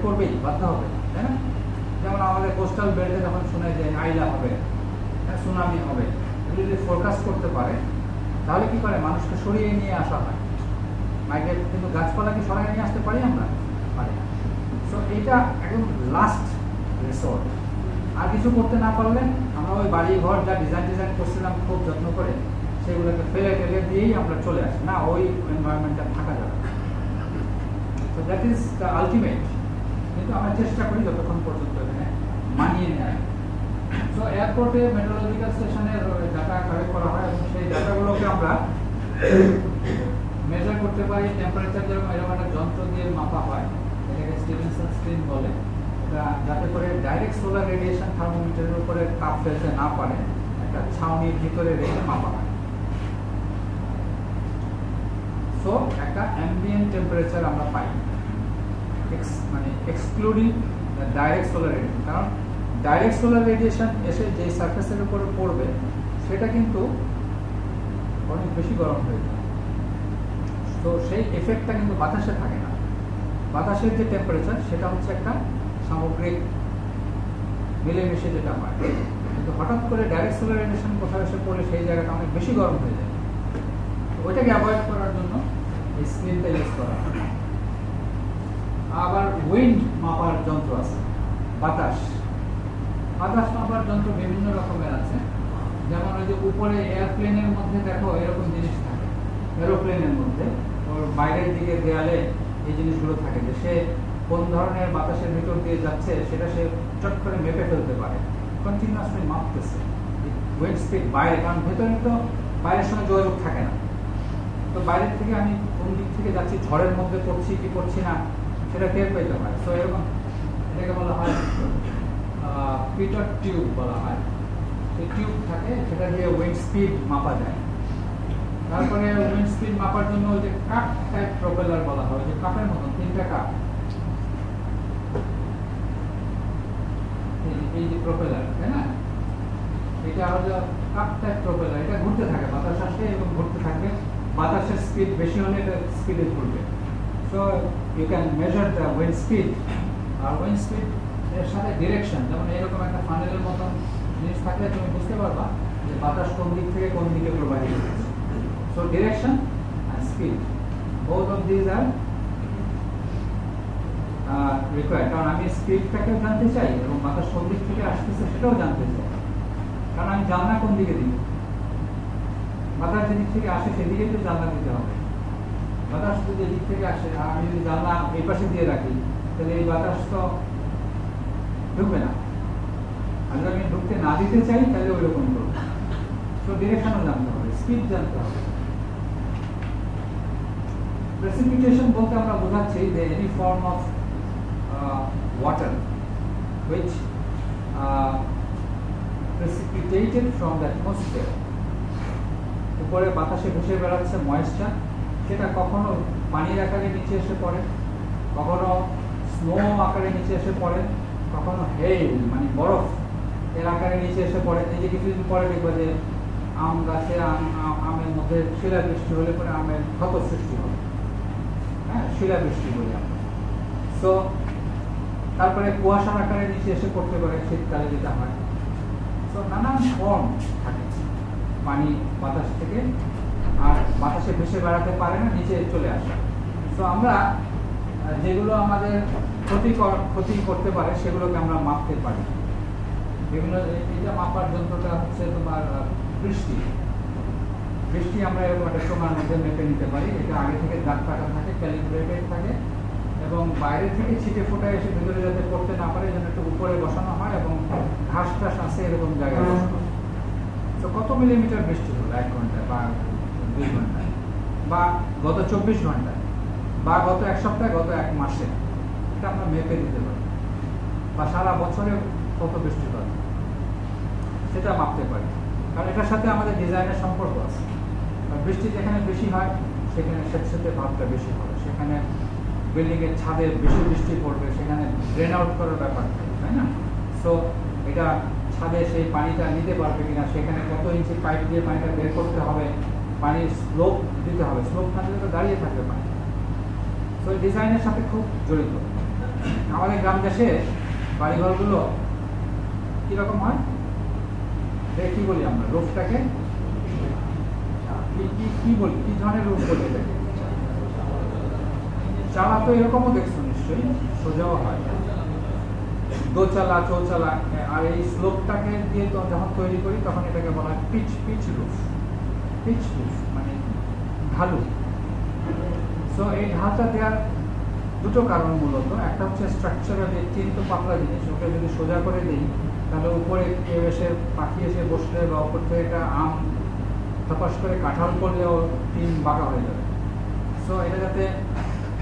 করবেই, বাধ্য হবে, তাই না? যেমন আমাদের কোস্টাল বেল্টে যখন শুনে যে আইলা হবে, সুনামি হবে, এগুলো যদি ফোরকাস্ট করতে পারে তাহলে কি করে, মানুষকে সরিয়ে নিয়ে আসা হয়, মাইগ্রেট। কিন্তু গাছপালাকে সরিয়ে নিয়ে আসতে পারি আমরা? পারি না। সো এইটা একদম লাস্ট রিসোর্ট। আর কিছু করতে না পারলে আমরা ওই বাড়ি ঘর যা ডিজাইন করছিলাম খুব যত্ন করে, সেগুলোকে ফেলে দিয়েই আমরা চলে আসি, না ওই এনভায়রনমেন্টটা থাকা যাবে। তো দ্যাট ইজ দ্য আলটিমেট। কিন্তু আমরা চেষ্টা করি যতক্ষণ পর্যন্ত এখানে মানিয়ে নেয়। সো এয়ারপোর্টে মেট্রোলজিক্যাল স্টেশনের ডাটা কালেক্ট করা হয় এবং সেই ডাটাগুলোকে আমরা মেজার করতে পারি। টেম্পারেচার যেরকম এরকম একটা যন্ত্র দিয়ে মাপা হয়, এটাকে স্টিভেনসন স্ক্রিন বলে। এটা যাতে করে ডাইরেক্ট সোলার রেডিয়েশন থার্মোমিটারের উপরে তাপ ফেলতে না পারে, একটা ছাউনির ভিতরে রেখে মাপা হয়। সো একটা অ্যাম্বিয়েন্ট টেম্পারেচার আমরা পাই, মানে এক্সক্লুডিং ডাইরেক্ট সোলার রেডিয়েশন। কারণ ডাইরেক্ট সোলার রেডিয়েশন এসে যে সারফেসের উপরে পড়বে সেটা কিন্তু অনেক বেশি গরম হয়ে যায়। তো সেই এফেক্টটা কিন্তু বাতাসে থাকে না, বাতাসের যে টেম্পারেচার সেটা হচ্ছে একটা সামগ্রিক মিলেমিশে যেটা হয়, কিন্তু হঠাৎ করে ডাইরেক্ট সোলার রেডিয়েশন কোথাও এসে পড়লে সেই জায়গাটা অনেক বেশি গরম হয়ে যায়। তো ওইটাকে অ্যাভয়েড করার জন্য এই স্ক্রিনটা ইউজ করা হয়। আবার উইন্ড মাপার যন্ত্র আছে, বাতাস মাপার যন্ত্র বিভিন্ন রকমের আছে। যেমন ওই যে উপরে এয়ারপ্লেনের মধ্যে দেখো এরকম জিনিস থাকে, এরোপ্লেনের মধ্যে ওর বাইরের দিকে দেয়ালে এই জিনিসগুলো থাকে যে সে কোন ধরনের বাতাসের ভিতর দিয়ে যাচ্ছে সেটা সে চট করে মেপে ফেলতে পারে, কন্টিনিউয়াসলি মাপতেছে উইন্ড স্পিড বাইরে, কারণ ভেতরে তো বাইরের সঙ্গে যোগাযোগ থাকে না। তো বাইরের থেকে আমি কোন দিক থেকে যাচ্ছি, ঝড়ের মধ্যে পড়ছি কি পড়ছি না সেটা টের পেতে হয়। সো এরকম এটাকে বলা হয় পিটার টিউব বলা হয়। সেই টিউব থাকে, সেটা দিয়ে উইন্ড স্পিড মাপা যায়। তারপরে উইন্ড স্পিড মাপার জন্য ওই যে কাপ টাইপ প্রপেলার বলা হয়, যে কাপের মতন তিনটা কাপ, এই যে প্রপেলার, তাই না, এটা হলো কাপ টাইপ প্রপেলার। এটা ঘুরতে থাকে, বাতাস আসে এবং ঘুরতে থাকবে, বাতাসের স্পিড বেশি হলে এটা স্পিডে ঘুরবে। So you can measure the wind speed. আর উইন্ড স্পিড এর সাথে ডিরেকশন, যেমন এরকম একটা ফানেলের মতন জিনিস থাকলে তুমি বুঝতে পারবা যে বাতাস কোন দিক থেকে কোন দিকে প্রবাহিত হচ্ছে। So direction and speed, both of these are required. কারণ আমি স্পিডটাকেও জানতে চাই এবং বাতাস কোন দিক থেকে আসতেছে সেটাও জানতে চাই, কারণ আমি জানলা কোন দিকে দিব, বাতাস যেদিক থেকে আসে সেদিকেই তো জানলা দিতে হবে। বাতাস যদি এদিক থেকে আসে আর আমি যদি জানলা এই পাশে দিয়ে রাখি তাহলে এই বাতাস তো ঢুকবে না, আর যদি আমি ঢুকতে না দিতে চাই তাহলে ওই রকম করবো। তো ডিরেকশনও জানতে হবে, স্পিড জানতে হবে। প্রেসিপিটেশন বলতে আমরা বোঝাচ্ছি যে any form of water which precipitated from the atmosphere, উপরে বাতাসে ভেসে বেড়াচ্ছে ময়েশ্চার, সেটা কখনো পানির আকারে নিচে এসে পড়ে, কখনো স্নো আকারে নিচে এসে পড়ে, কখনো হেল মানে বরফ এর আকারে নিচে এসে পড়ে। এই যে কিছুদিন পরে দেখবে যে আম গাছে আমের মধ্যে শিলাবৃষ্টি হলে পরে আমের ক্ষত সৃষ্টি হবে, হ্যাঁ, শিলাবৃষ্টি বলি আমরা। সো তারপরে কুয়াশার আকারে নিচে এসে পড়তে পারে শীতকালে যেটা হয়। সো নানান ফর্ম থাকে পানি বাতাস থেকে, আর বাতাসে ভেসে বেড়াতে পারে না, নিচে চলে আসে। সো আমরা যেগুলো আমাদের ক্ষতি করতে পারে সেগুলোকে আমরা মাপতে পারি বিভিন্ন। এটা মাপার যন্ত্রটা হচ্ছে তোমার বৃষ্টি আমরা এরকম একটা সময়ের মধ্যে মেপে নিতে পারি। এটা আগে থেকে দাগ কাটা থাকে, ক্যালিব্রেটেড থাকে, এবং বাইরে থেকে ছিটে ফোটা এসে ভিতরে যাতে পড়তে না পারে এই জন্য একটু উপরে বসানো হয়, এবং ঘাস টাস আছে এরকম জায়গায় বসানো। তো কত মিলিমিটার বৃষ্টি হলো 1 ঘন্টায় বা 2 ঘন্টায় বা গত 24 ঘন্টায় বা গত 1 সপ্তাহে, গত 1 মাসে, এটা আমরা মেপে দিতে পারি। বা সারা বছরে কত বৃষ্টি হয় সেটা মাপতে পারি, কারণ এটার সাথে আমাদের ডিজাইনের সম্পর্ক আছে। বৃষ্টি যেখানে বেশি হয় সেখানে স্যাঁতস্যাঁতে ভাবটা বেশি হবে, সেখানে বিল্ডিংয়ের ছাদে বেশি বৃষ্টি পড়বে, সেখানে ড্রেন আউট করার ব্যাপার থাকে, তাই না। সো এটা ছাদে সেই পানিটা নিতে পারবে কিনা, সেখানে কত ইঞ্চি পাইপ দিয়ে পানিটা বের করতে হবে, পানির স্লোপ দিতে হবে, স্লোপ না দিলে তো দাঁড়িয়ে থাকবে পানি। সো ডিজাইনের সাথে খুব জড়িত। আমাদের গ্রাম দেশে বাড়িঘরগুলো কীরকম হয় কি বলি আমরা, রুফটাকে কি বলি, কি ধরনের রুফ বলি এটাকে? চালা তো এরকমও দেখছো নিশ্চয়ই, সোজাও হয়, দোচালা চৌচালা। আর এই স্লোপটাকে দিয়ে তো যখন তৈরি করি তখন এটাকে বলা হয় পিচ রুফ মানে ঢালু। সো এই ঢালটা দেওয়ার দুটো কারণ মূলত। একটা হচ্ছে স্ট্রাকচারাল, টিন তো পাতলা জিনিস, ওকে যদি সোজা করে দিই তাহলে উপরে কেউ এসে পাখি এসে বসলে বা উপর থেকে একটা আম তপাস করে কাঁঠাল করলেও টিন বাঁকা হয়ে যাবে। সো এটা যাতে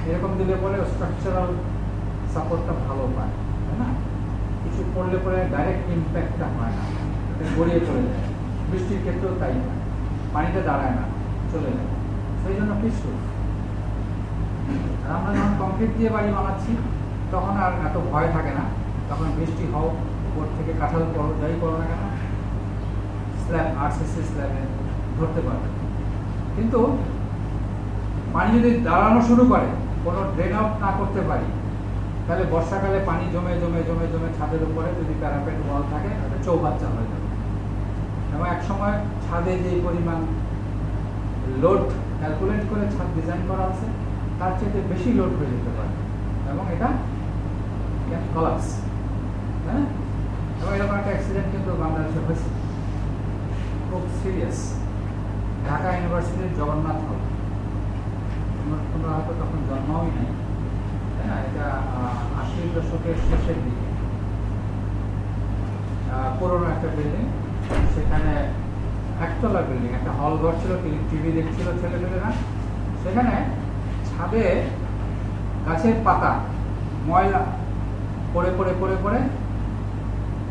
এরকম দিলে পরে স্ট্রাকচারাল সাপোর্টটা ভালো পায়, তাই না, কিছু পড়লে পরে ডাইরেক্ট ইম্প্যাক্টটা হয় না, গড়িয়ে চলে যায়। বৃষ্টির ক্ষেত্রেও তাই হয়, পানিটা দাঁড়ায় না, চলে যায়। সেই জন্য পিছু আমরা যখন কংক্রিট দিয়ে বাড়ি বানাচ্ছি তখন আর এত ভয় থাকে না, তখন বৃষ্টি হোক উপর থেকে কাঁঠাল করো যাই করো না কেন স্ল্যাব আরসিসি স্ল্যাবে ধরতে পারবে। কিন্তু পানি যদি দাঁড়ানো শুরু করে কোনো ড্রেন আউট না করতে পারি, তাহলে বর্ষাকালে পানি জমে জমে জমে জমে ছাদের উপরে যদি প্যারাপেট ওয়াল থাকে তাহলে চৌবাচ্চা হয়ে যাবে। এবং এক সময় ছাদে যে পরিমাণ লোড ক্যালকুলেট করে ছাদ ডিজাইন করা আছে তার চেয়ে বেশি লোড হয়ে যেতে পারে এবং এটা ক্যান কলাপস। হ্যাঁ, এবং এরকম একটা অ্যাক্সিডেন্ট কিন্তু বাংলাদেশে হয়েছে, খুব সিরিয়াস। ঢাকা ইউনিভার্সিটির জগন্নাথ হল, তোমরা হয়তো তখন জন্মই নেই, তাই না? এটা 80 দশকের শেষের দিকে পুরোনো একটা বিল্ডিং, সেখানে একতলা বিল্ডিং, একটা হল ঘর ছিল, টিভি দেখছিল ছেলেপেলেরা। সেখানে ছাদে গাছের পাতা ময়লা পড়ে পড়ে পড়ে পড়ে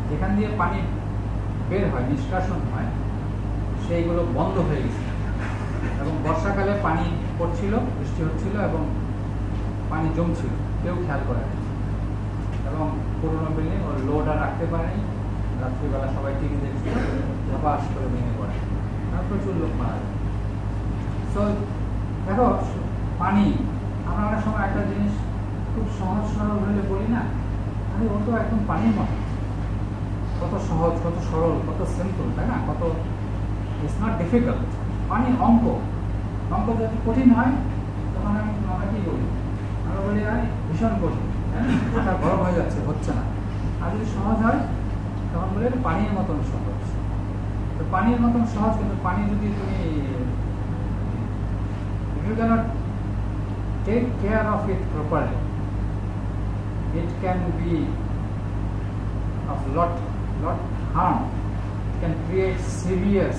যেখান দিয়ে পানি বের হয়, নিষ্কাশন হয়, সেইগুলো বন্ধ হয়ে গেছে এবং বর্ষাকালে পানি পড়ছিল, বৃষ্টি হচ্ছিল এবং পানি জমছিল, কেউ খেয়াল করে না। এবং পুরোনো বিল্ডিং ওর লোড আর রাখতে পারেনি, রাত্রিবেলা সবাই টিভি দেখছিল, ঝাপাস করে ভেঙে পড়ে, আর প্রচুর লোক মারা যায়। সো দেখো, পানি আমরা অনেক সময় একটা জিনিস খুব সহজ সরল হলে বলি না, আরে ও তো একদম পানির মতো, কত সহজ, কত সরল, কত সিম্পল, তাই না? কত ইটস নট ডিফিকাল্ট। পানি অঙ্ক যদি কঠিন হয় তখন আমরা কি বলি? আমরা বলি আরে ভীষণ কঠিন, হ্যাঁ, মাথা গরম হয়ে যাচ্ছে, হচ্ছে না। আর যদি সহজ হয় তখন বলে পানির মতন সহজ। তো পানির মতন সহজ, কিন্তু পানি যদি তুমি you cannot take care of it properly, it can be of lot harm, it can create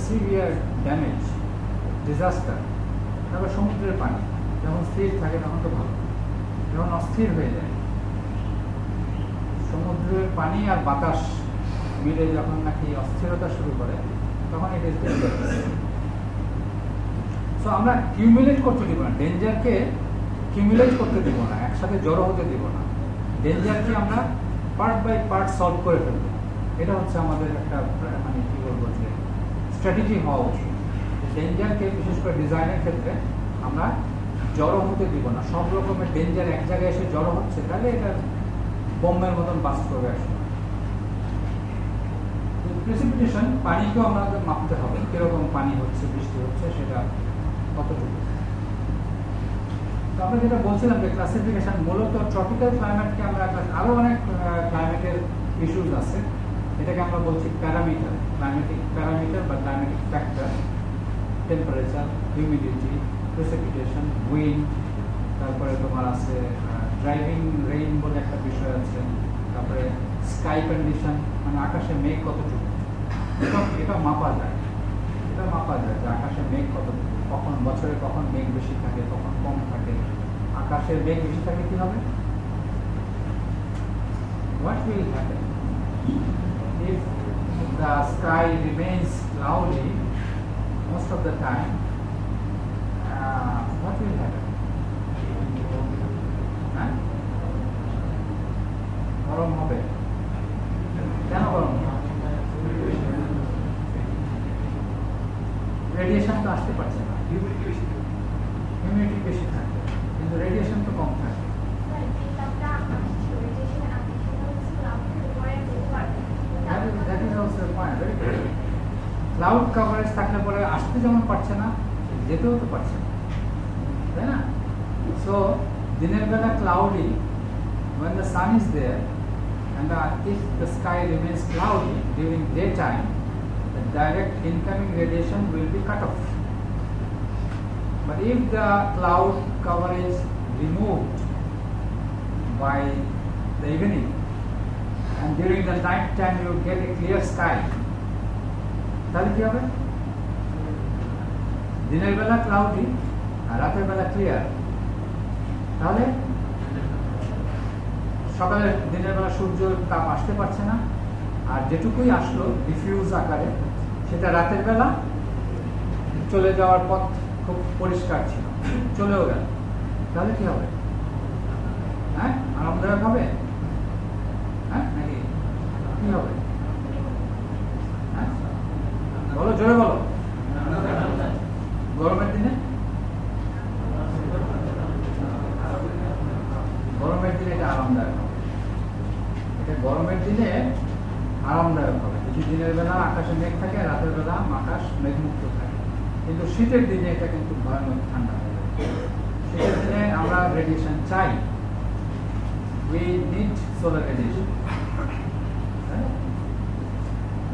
severe damage, disaster. তারপর সমুদ্রের পানি যখন স্থির থাকে তখন তো ভালো, যখন অস্থির হয়ে যায়, সমুদ্রের পানি আর বাতাস মিলে যখন নাকি অস্থিরতা শুরু করে তখন ইট ইজ ডেঞ্জারাস। সো আমরা কিউমুলেট করতে দিব না, ডেঞ্জারকে কিউমুলেট করতে দিব না, একসাথে জড়ো হতে দিব না। ডেঞ্জারকে আমরা পার্ট বাই পার্ট সলভ করে ফেলবো। এটা হচ্ছে আমাদের একটা মানে কি বলবো যে স্ট্র্যাটেজি হওয়া উচিত। ডেঞ্জারকে বিশেষ করে ডিজাইনের ক্ষেত্রে আমরা জড়ো হতে দিব না। সব রকমের ডেঞ্জার এক জায়গায় এসে জড়ো হচ্ছে, তাহলে এটা বোমের মতন বাস্ট করবে একসময়। প্রেসিপিটেশন, পানিকেও আমাদের মাপতে হবে, কিরকম পানি হচ্ছে, বৃষ্টি হচ্ছে, সেটা কতটুকু। তো আমরা যেটা বলছিলাম যে ক্লাসিফিকেশন, মূলত ট্রপিক্যাল ক্লাইমেটকে আমরা আরো অনেক ক্লাইমেটের ইস্যুস আছে, এটাকে আমরা বলছি প্যারামিটার, ক্লাইমেটিক প্যারামিটার বা climatic factor, temperature, humidity, precipitation, wind, তারপরে তোমার আছে ড্রাইভিং রেইন বলে একটা বিষয় আছে, তারপরে স্কাই কন্ডিশন, মানে আকাশে মেঘ কতটুকু, এটা মাপা যায়। এটা মাপা যায় যে আকাশে মেঘ কতটুকু, কখন বছরে কখন মেঘ বেশি থাকে, কখন কম থাকে। আকাশে মেঘ বেশি থাকে কি হবে? What will happen if the sky remains cloudy most of the time? What will happen? গরম হবে। কেন গরম হবে? রেডিয়েশন তো আসতে পারছে না, হিউমিডিটি বেশি থাকে, কিন্তু রেডিয়েশন তো কম থাকে। That is also a point, very good. Cloud coverage থাকলে পরে আসতে যেমন পারছে না, যেতেও তো পারছে না, তাই না? সো দিনের বেলা cloudy, when the sun is there, and if the sky remains cloudy during daytime, the direct incoming radiation will be cut off. But if the cloud cover is removed by the evening, and during the night time you get a clear sky, তাহলে কি হবে? দিনের বেলা ক্লাউডি আর রাতের বেলা ক্লিয়ার, তাহলে সকালে দিনের বেলা সূর্যের তাপ আসতে পারছে না, আর যেটুকুই আসলো ডিফিউজ আকারে সেটা রাতের বেলা চলে যাওয়ার পথ খুব পরিষ্কার ছিল, চলেও গেল, তাহলে কি হবে? হ্যাঁ, আরামদায়ক হবে? হ্যাঁ, নাকি কি হবে? হ্যাঁ, বলো, জোরে বলো। গরমের দিনে আরামদায়ক হবে। এটা গরমের দিনে আরামদায়ক হবে, যদি দিনের বেলা আকাশে মেঘ থাকে, রাতের বেলা আকাশ মেঘমুক্ত থাকে। কিন্তু শীতের দিনে এটা কিন্তু ভয়ানক ঠান্ডা হয়ে যাবে। শীতের দিনে আমরা রেডিয়েশন চাই, উই নিড সোলার রেডিয়েশন।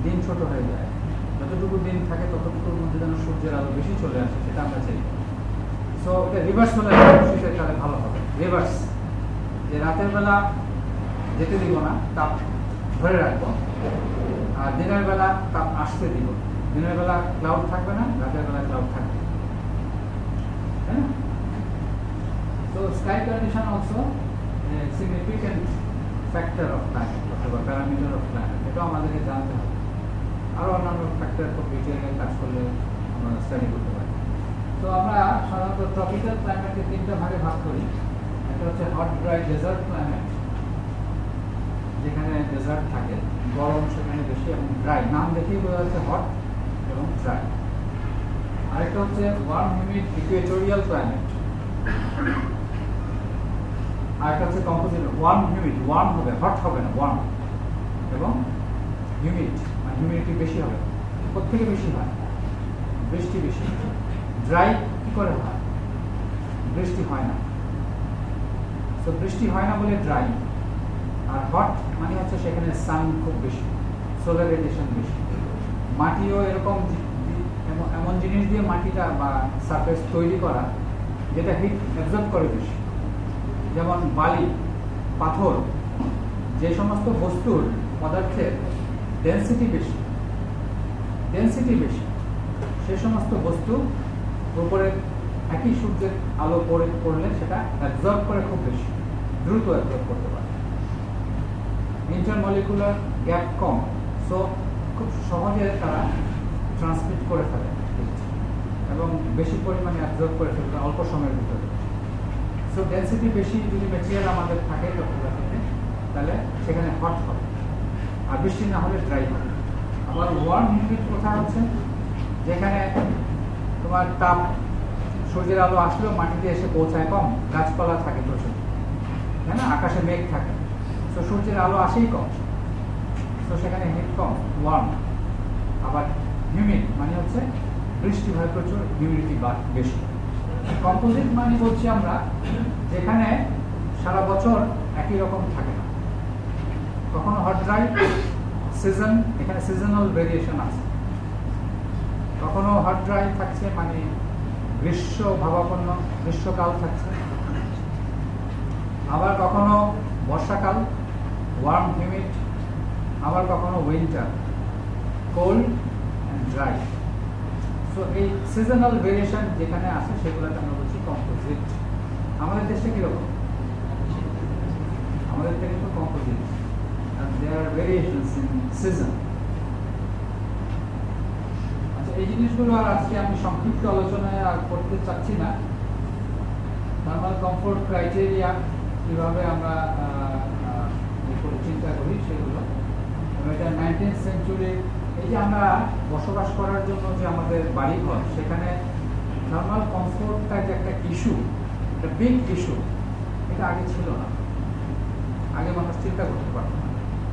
দিন ছোট হয়ে যায়, যতটুকু দিন থাকে ততটুকুর মধ্যে যেন সূর্যের আলো বেশি চলে আসে, সেটা আমরা চাই। সো এটা রিভার্স হলে শীতের কালে ভালো হবে। রিভার্স, যে রাতের বেলা যেতে দিব না, তাপ ধরে রাখবো, আর দিনের বেলা তাপ আসতে দিব। দিনের বেলা ক্লাউড থাকবে না, রাতের বেলা ক্লাউড থাকবে, তাই না? So sky condition also a significant factor of climate অথবা প্যারামিটার অফ ক্লাইমেট, এটা আমাদেরকে জানতে হবে। আরো অন্যান্য ফ্যাক্টর খুব ডিটেইলে কাজ করলে আমরা স্টাডি করতে পারি। তো আমরা সাধারণত ট্রপিক্যাল ক্লাইমেটকে তিনটা ভাগে ভাগ করি। একটা হচ্ছে হট ড্রাই ডেজার্ট ক্লাইমেট, যেখানে ডেজার্ট থাকে, গরম সেখানে বেশি এবং ড্রাই, নাম দেখেই বোঝা যাচ্ছে হট এবং ড্রাই। আরেকটা হচ্ছে ওয়ার্ম হিউমিড ইকুয়েটোরিয়াল ক্লাইমেট, আরেকটা হচ্ছে কম্পোজিট ওয়ার্ম হিউমিড, ওয়ার্ম হবে, হট হবে না, ওয়ার্ম, এবং হিউমিড মানে হিউমিডিটি বেশি হবে। কোত্থেকে বেশি হয়? বৃষ্টি বেশি। ড্রাই কি করে হয়? বৃষ্টি হয় না, তো বৃষ্টি হয় না বলে ড্রাই। আর হট মানে হচ্ছে সেখানে সান খুব বেশি, সোলার রেডিয়েশন বেশি। মাটিও এরকম এমন জিনিস দিয়ে মাটিটা বা সারফেস তৈরি করা যেটা হিট অ্যাবজর্ব করে বেশি, যেমন বালি, পাথর, যে সমস্ত বস্তুর পদার্থের ডেন্সিটি বেশি সে সমস্ত বস্তু উপরে একই সূর্যের আলো পড়লে সেটা অ্যাবজর্ব করে খুব বেশি, দ্রুত অ্যাবজর্ব করতে পারে। ইন্টারমলিকুলার গ্যাপ কম, সো খুব সহজে তারা ট্রান্সমিট করে ফেলে এবং বেশি পরিমাণে অ্যাবজর্ব করে ফেলবে অল্প সময়ের ভিতরে। সো ডেন্সিটি বেশি যদি ম্যাটেরিয়াল আমাদের থাকে টপোগ্রাফিতে, তাহলে সেখানে হট হবে, আর বৃষ্টি না হলে ড্রাই হবে। আবার ওয়ার্ম হিউমিড কোথায় হচ্ছে? যেখানে তোমার তাপ, সূর্যের আলো আসলেও মাটিতে এসে পৌঁছায় কম, গাছপালা থাকে প্রচুর, তাই না? আকাশে মেঘ থাকে, তো সূর্যের আলো আসেই কম, তো সেখানে হিট কম, ওয়ার্ম। আবার হিউমিড মানে হচ্ছে বৃষ্টি হয় প্রচুর, হিউমিডিটি বেশি। কম্পোজিট মানে বলছি আমরা যেখানে সারা বছর একই রকম থাকে না, কখনো হট ড্রাই সিজন, এখানে সিজনাল ভেরিয়েশন আছে, কখনো হট ড্রাই থাকছে মানে গ্রীষ্ম ভাবাপন্ন, গ্রীষ্মকাল থাকছে, আবার কখনো বর্ষাকাল ওয়ার্ম হিউমিড, আবার কখনো winter cold and dry. So এই সিজনাল ভেরিয়েশন যেখানে আসে সেগুলোকে আমরা বলছি কম্পোজিট। আমাদের দেশে কিরকম? আমাদের দেশে তো composite, and there are variations in season. আচ্ছা, এই জিনিসগুলো আর আজকে আমি সংক্ষিপ্ত আলোচনায় আর করতে চাচ্ছি না। থার্মাল কমফোর্ট ক্রাইটেরিয়া কিভাবে আমরা চিন্তা করি সেগুলো, এটা 19th সেঞ্চুরি। এই যে আমরা বসবাস করার জন্য যে আমাদের বাড়িঘর, সেখানে থার্মাল কমফোর্টটা যে একটা ইস্যু, একটা বিগ ইস্যু, এটা আগে ছিল না। আগে মানুষ চিন্তা করতে পারত না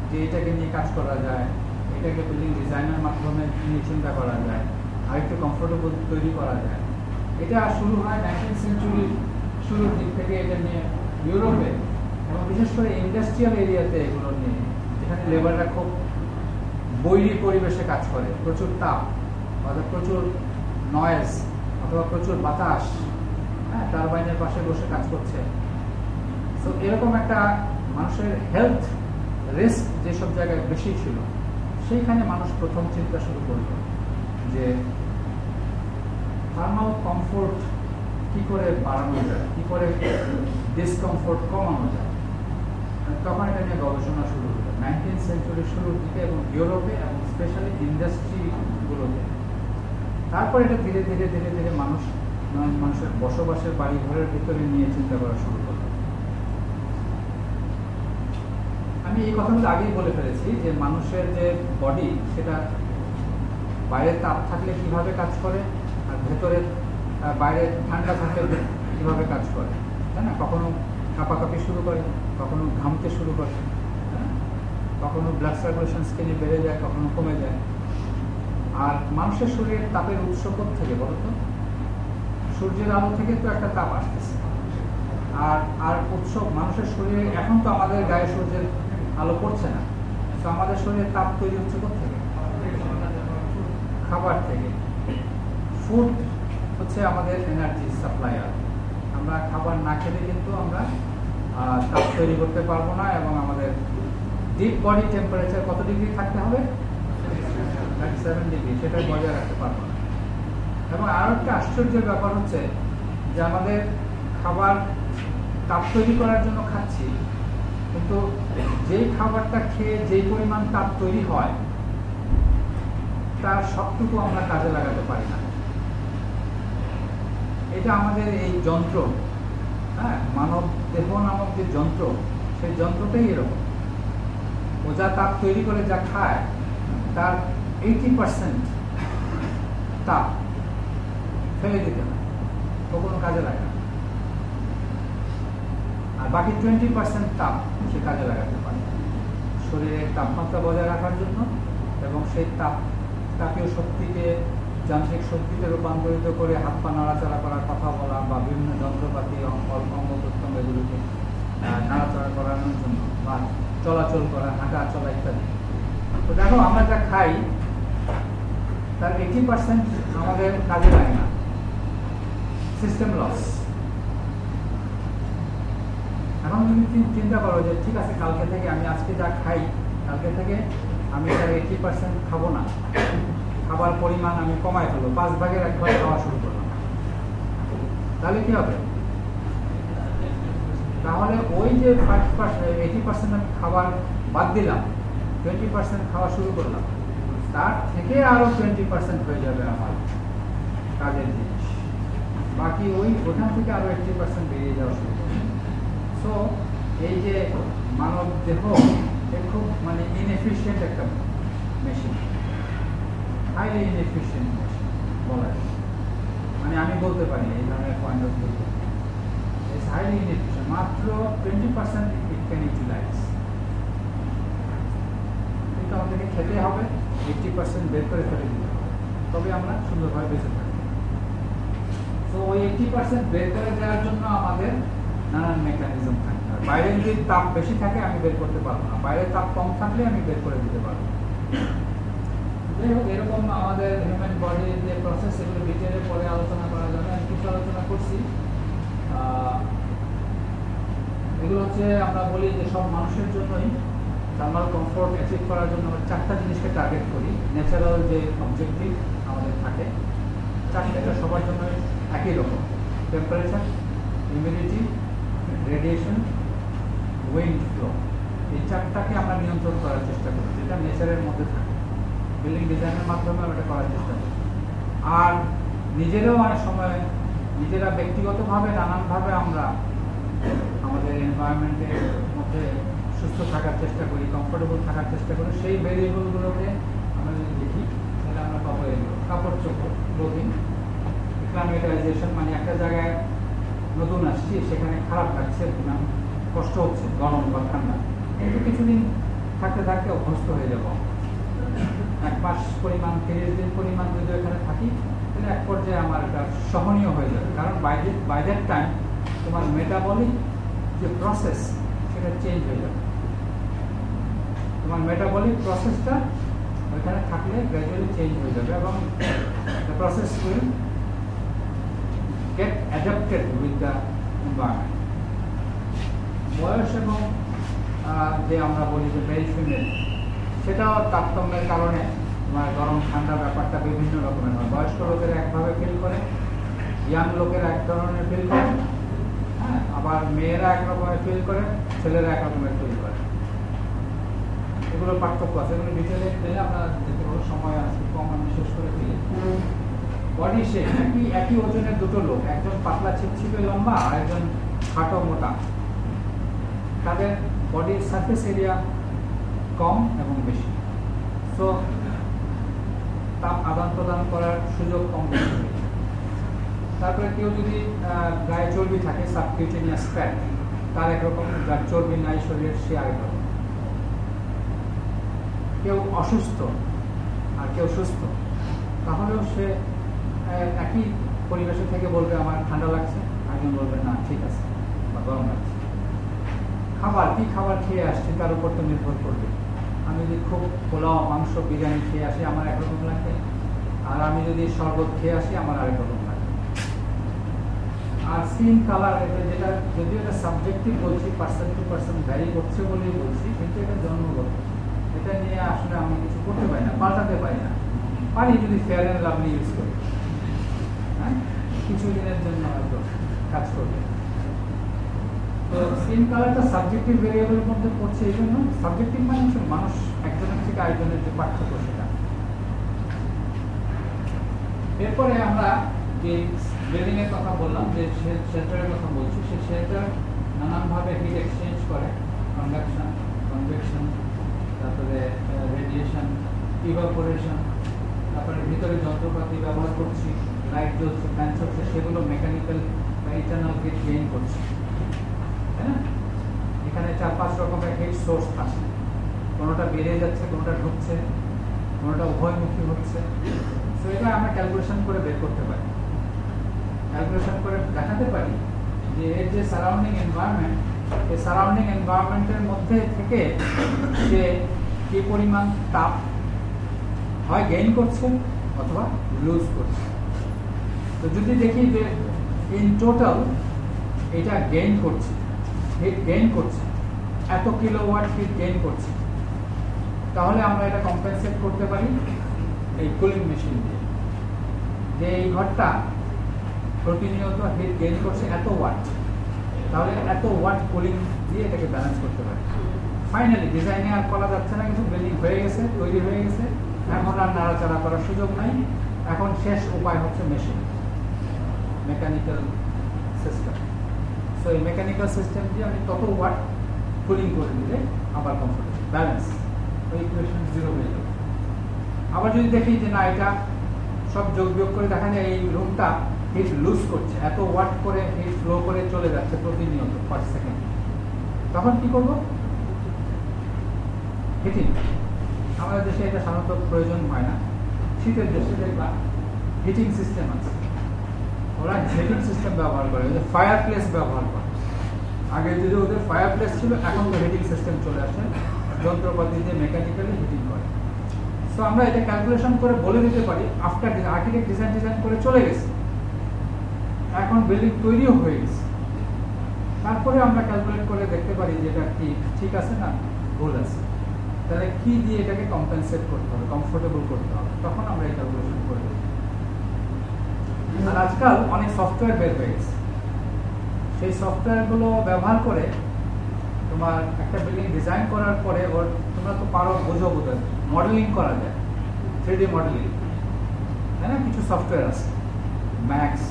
যে এটাকে নিয়ে কাজ করা যায়, এটাকে বিল্ডিং ডিজাইনের মাধ্যমে নিয়ে চিন্তা করা যায়, আর একটু কমফোর্টেবল তৈরি করা যায়। এটা শুরু হয় 19th সেঞ্চুরির শুরুর দিক থেকে, এটা নিয়ে ইউরোপে এবং বিশেষ করে ইন্ডাস্ট্রিয়াল এরিয়াতে এগুলো নিয়ে, যেখানে লেবাররা খুব বৈরী পরিবেশে কাজ করে, প্রচুর তাপ অর্থাৎ প্রচুর নয়েজ অথবা প্রচুর বাতাস, হ্যাঁ, টারবাইনের পাশে বসে কাজ করছে। তো এরকম একটা মানুষের হেলথ রিস্ক যেসব জায়গায় বেশি ছিল, সেইখানে মানুষ প্রথম চিন্তা শুরু করল যে থার্মাল কমফোর্ট কি করে বাড়ানো যায়, কি করে ডিসকমফোর্ট কমানো যায়। তখন এটা নিয়ে গবেষণা শুরু হলো 19th সেঞ্চুরির শুরুর দিকে এবং ইউরোপে এবং স্পেশালি ইন্ডাস্ট্রিগুলোতে। তারপর এটা ধীরে ধীরে ধীরে ধীরে মানুষের বসবাসের বাড়ি ঘরের ভিতরে নিয়ে চিন্তা করা শুরু করলো। আমি এই কথাগুলো আগেই বলে ফেলেছি যে মানুষের যে বডি, সেটা বাইরে তাপ থাকলে কিভাবে কাজ করে, আর ভেতরে বাইরে ঠান্ডা থাকলে কিভাবে কাজ করে, তাই না? কখনো কাঁপাকাঁপি শুরু করে, কখনো ঘামতে শুরু করে, কখনো ব্লাড সার্কুলেশন স্কিনে বেড়ে যায়, কখনো কমে যায়। আর মানুষের শরীরের তাপের উৎস থেকে বলতো সূর্যের আলো থেকে তো একটা তাপ আসতেছে, আর উৎস মানুষের শরীরে। এখন তো আমাদের গায়ে সূর্যের আলো পড়ছে না, তো আমাদের শরীরে তাপ তৈরি হচ্ছে থেকে? খাবার থেকে। ফুড হচ্ছে আমাদের এনার্জি সাপ্লায়ার। আমরা খাবার না খেলে কিন্তু আমরা তাপ তৈরি করতে পারবো না, এবং আমাদের ডিপ বডি টেম্পারেচার কত ডিগ্রি থাকতে হবে? 37 ডিগ্রি, সেটা বজায় রাখতে পারবো না। এবং আরো একটা আশ্চর্যের ব্যাপার হচ্ছে যে আমাদের খাবার তাপ তৈরি করার জন্য খাচ্ছি, কিন্তু যেই খাবারটা খেয়ে যেই পরিমাণ তাপ তৈরি হয় তার সবটুকু আমরা কাজে লাগাতে পারি না। এটা আমাদের এই যন্ত্র, হ্যাঁ, মানব দেহ নামক যে যন্ত্র, সেই যন্ত্রটাই এরকম। ও যা তাপ তৈরি করে যা খায় তার 80% তাপ ফেলে দিতে হয়, ও কোনো কাজে লাগে না। আর বাকি 20% তাপ সে কাজে লাগাতে পারে শরীরের তাপমাত্রা বজায় রাখার জন্য, এবং সেই তাপীয় শক্তিকে যান্ত্রিক শক্তিতে রূপান্তরিত করে হাত পা নাড়াচাড়া করার, কথা বলা, বা বিভিন্ন যন্ত্রপাতি অঙ্গ প্রত্যঙ্গ এগুলোকে নাড়াচাড়া করানোর জন্য, বা চলাচল করা, হাঁটা চলা ইত্যাদি। তো দেখো আমরা যা খাই তার 80% আমাদের কাজে লাগে না, সিস্টেম লস। এখন তুমি চিন্তা করো যে ঠিক আছে, কালকে থেকে আমি আজকে যা খাই, কালকে থেকে আমি তার 80% খাবো না, খাবার পরিমাণ আমি কমাই ফেলবো, 5 ভাগের 1 ভাগ খাওয়া শুরু করলাম, তাহলে কি হবে? তাহলে ওই যে 80% আমি খাবার বাদ দিলাম, 20% খাওয়া শুরু করলাম, তার থেকে আরো 20% হয়ে যাবে আমার কাজের জিনিস, বাকি ওখান থেকে আরো 80% বেরিয়ে যাওয়া শুরু করবে। সো এই যে মানব দেহ খুব ইনএফিশিয়েন্ট একটা মেশিন, হাইলি ইনএফিশিয়েন্ট মেশিন বলা যায়। আমি বলতে পারি এই ধরনের point of view, it's highly inefficient. মাত্র 20% ইট ক্যান ইউটিলাইজ, কিন্তু আমাদেরকে খেতে হবে, 80% বের করে ফেলে দিতে হবে, তবে আমরা সুন্দরভাবে বেঁচে থাকবো। তো ওই 80% বের করে দেওয়ার জন্য আমাদের নানান মেকানিজম থাকতে হয়। বাইরে যদি তাপ বেশি থাকে আমি বের করতে পারবো না, বাইরে তাপ কম থাকলে আমি বের করে দিতে পারবো। যাই হোক, এরকম আমাদের হিউম্যান বডির যে প্রসেস, এগুলো ডিটেলে পরে আলোচনা করা যাবে। আমি কিছু আলোচনা করছি। এগুলো হচ্ছে আমরা বলি যে সব মানুষের জন্যই থার্মাল কমফোর্ট অ্যাচিভ করার জন্য আমরা 4টা জিনিসকে টার্গেট করি। ন্যাচারাল যে অবজেক্টিভ আমাদের থাকে 4টা সবার জন্য একই রকম: temperature, humidity, radiation, wind flow. এই 4টাকে আমরা নিয়ন্ত্রণ করার চেষ্টা করি, যেটা নেচারের মধ্যে থাকে। বিল্ডিং ডিজাইনের মাধ্যমে আমরা এটা করার চেষ্টা করি। আর নিজেরাও অনেক সময় নিজেরা ব্যক্তিগতভাবে নানানভাবে আমরা আমাদের এনভায়রনমেন্টের মধ্যে সুস্থ থাকার চেষ্টা করি, কমফোর্টেবল থাকার চেষ্টা করি। সেই ভেরিয়েবলগুলোকে আমরা যদি দেখি তাহলে আমরা পাবো এগুলো: কাপড় চোপড়, ক্লোদিং, ক্লাইমেটাইজেশন, একটা জায়গায় নতুন আসছি, সেখানে খারাপ লাগছে, কষ্ট হচ্ছে, গরম বা ঠান্ডা, কিন্তু কিছুদিন থাকতে থাকতে অভ্যস্ত হয়ে যাব। 1 মাস পরিমাণ, 30 দিন পরিমাণ যদি এখানে থাকি, তাহলে এক পর্যায়ে আমার এটা সহনীয় হয়ে যাবে। কারণ বাই দ্যাট টাইম তোমার মেটাবলিক যে প্রসেস সেটা চেঞ্জ হয়ে যাবে। তোমার মেটাবলিক প্রসেসটা ওইখানে থাকলে গ্র্যাজুয়ালি চেঞ্জ হয়ে যাবে, এবং the process will get adapted with the environment. বয়স এবং যে আমরা বলি যে মেল ফিমেল, সেটাও তারতম্যের কারণে তোমার গরম ঠান্ডা ব্যাপারটা বিভিন্ন রকমের হয়। বয়স্ক লোকেরা একভাবে ফিল করে, ইয়াং লোকেরা এক ধরনের ফিল করে, হ্যাঁ, আবার মেয়েরা এক রকমের ফিল করে, ছেলেরা এক রকমের ফিল করে। এগুলো পার্থক্য আছে, এগুলো ডিটেলে গেলে আমরা দেখতে পাবো। সময় আজকে কম, আমি শেষ করে দিলে। বডি শেপ, একই ওজনের দুটো লোক, একজন পাতলা ছিপছিপে লম্বা আর একজন খাটো মোটা, তাদের বডির সারফেস এরিয়া কম এবং বেশি। সো তাপ আদান প্রদান করার সুযোগ কম বেশি। তারপরে কেউ যদি গায়ে চর্বি থাকে, সাবকিউটেনিয়াস ফ্যাট, তার একরকম, যার চর্বি নাই শরীরের সে আরেক রকম। কেউ অসুস্থ আর কেউ সুস্থ, তাহলেও সে একই পরিবেশে থেকে বলবে আমার ঠান্ডা লাগছে, একজন বলবে না ঠিক আছে বা গরম লাগছে। খাবার কি খাবার খেয়ে আসছি তার উপর তো নির্ভর করবে। আমি যদি খুব পোলাও মাংস বিরিয়ানি খেয়ে আসি আমার একরকম লাগবে, আর আমি যদি শরবত খেয়ে আসি আমার আরেক রকম লাগবে। আর স্কিন কালার যেটা যদিও এটা সাবজেক্টিভ বলছি, পার্সন টু পার্সন ভ্যারি করছে বলেই বলছি, কিন্তু এটা জন্মগত। এটা নিয়ে আসলে আমি কিছু করতে পারি না, পাল্টাতে পারি না। পারি যদি ফেয়ার অ্যান্ড লাভলি ইউজ করি, হ্যাঁ কিছু দিনের জন্য হয়তো কাজ করবে। তো স্কিন কালারটা সাবজেক্টিভ ভেরিয়েবলের মধ্যে পড়ছে, এই জন্য সাবজেক্টিভ মানে মানুষ একজনের থেকে আরেকজনের যে পার্থক্য সেটা। এরপরে আমরা যে বিল্ডিং এর কথা বললাম, যে শেল্টারের কথা বলছি, সেই শেল্টার নানানভাবে হিট এক্সচেঞ্জ করে, কনডাকশন, কনভেকশন, তারপরে রেডিয়েশন, ইভাপোরেশন, তারপরে ভিতরে যন্ত্রপাতি ব্যবহার করছি, লাইট জ্বলছে, ফ্যান চলছে, সেগুলো মেকানিক্যাল বা ইন্টারনাল হিট গেইন করছে, তাই না? এখানে 4-5 রকমের হিট সোর্স আছে, কোনোটা বেড়ে যাচ্ছে, কোনোটা ঢুকছে, কোনোটা উভয়মুখী হচ্ছে। তো এটা আমরা ক্যালকুলেশন করে বের করতে পারি, ক্যালকুলেশন করে দেখাতে পারি যে এর যে সারাউন্ডিং এনভায়রনমেন্ট, এই সারাউন্ডিং এনভায়রনমেন্টের মধ্যে থেকে সে কি পরিমাণ তাপ হয় গেইন করছে অথবা লুজ করছে। তো যদি দেখি যে ইন টোটাল এটা গেইন করছে, হিট গেইন করছে, এত কিলোওয়াট হিট গেইন করছে, তাহলে আমরা এটা কম্পেনসেট করতে পারি এই কুলিং মেশিন দিয়ে, যে এই ঘরটা প্রতিনিয়ত হিট গেইন করছে এত ওয়াট, তাহলে এত ওয়াট কুলিং দিয়ে এটাকে ব্যালেন্স করতে পারি। ফাইনালি ডিজাইনে আর করা যাচ্ছে না, কিন্তু বিল্ডিং হয়ে গেছে, তৈরি হয়ে গেছে, এখন আর নাড়াচাড়া করার সুযোগ নাই। এখন শেষ উপায় হচ্ছে মেশিন, মেকানিক্যাল সিস্টেম। সো এই মেকানিক্যাল সিস্টেম দিয়ে আমি তত ওয়াট কুলিং করে দিলে আবার কমফোর্টেবল ব্যালেন্স, ওই ইকুয়েশন 0 হয়ে যাবে। আবার যদি দেখি যে না এটা সব যোগ বিয়োগ করে দেখা যায় এই রুমটা হিট লুজ করছে, এত ওয়াট করে হিট ফ্লো করে চলে যাচ্ছে প্রতিনিয়ত পার সেকেন্ড, তখন কি করব? হিটিং। আমাদের দেশে এটা সাধারণত প্রয়োজন হয় না, শীতের দেশে দেখবা হিটিং সিস্টেম আছে, ওরা হিটিং সিস্টেম ব্যবহার করে, ফায়ার প্লেস ব্যবহার করে। আগে যদি ওদের ফায়ার প্লেস ছিল, এখন তো হিটিং সিস্টেম চলে আসে, যন্ত্রপাতি দিয়ে মেকানিক্যালি হিটিং করে। সো আমরা এটা ক্যালকুলেশন করে বলে দিতে পারি, আফটার আর্কিটেক্ট ডিজাইন করে চলে গেছে, এখন বিল্ডিং তৈরিও হয়ে গেছে, তারপরে আমরা ক্যালকুলেট করে দেখতে পারি যে এটা কি ঠিক আছে না ভুল আছে, তাহলে কি দিয়ে এটাকে কম্পেনসেট করতে হবে, কমফোর্টেবল করতে হবে, তখন আমরা এই ক্যালকুলেশন করে দেব। আর আজকাল অনেক সফটওয়্যার বের হয়ে গেছে, সেই সফটওয়্যারগুলো ব্যবহার করে তোমার একটা বিল্ডিং ডিজাইন করার পরে ওর তোমরা তো পারো, বোঝো বোধহয়, মডেলিং করা যায়, 3D মডেলিং, তাই না? কিছু সফটওয়্যার আছে, ম্যাক্স,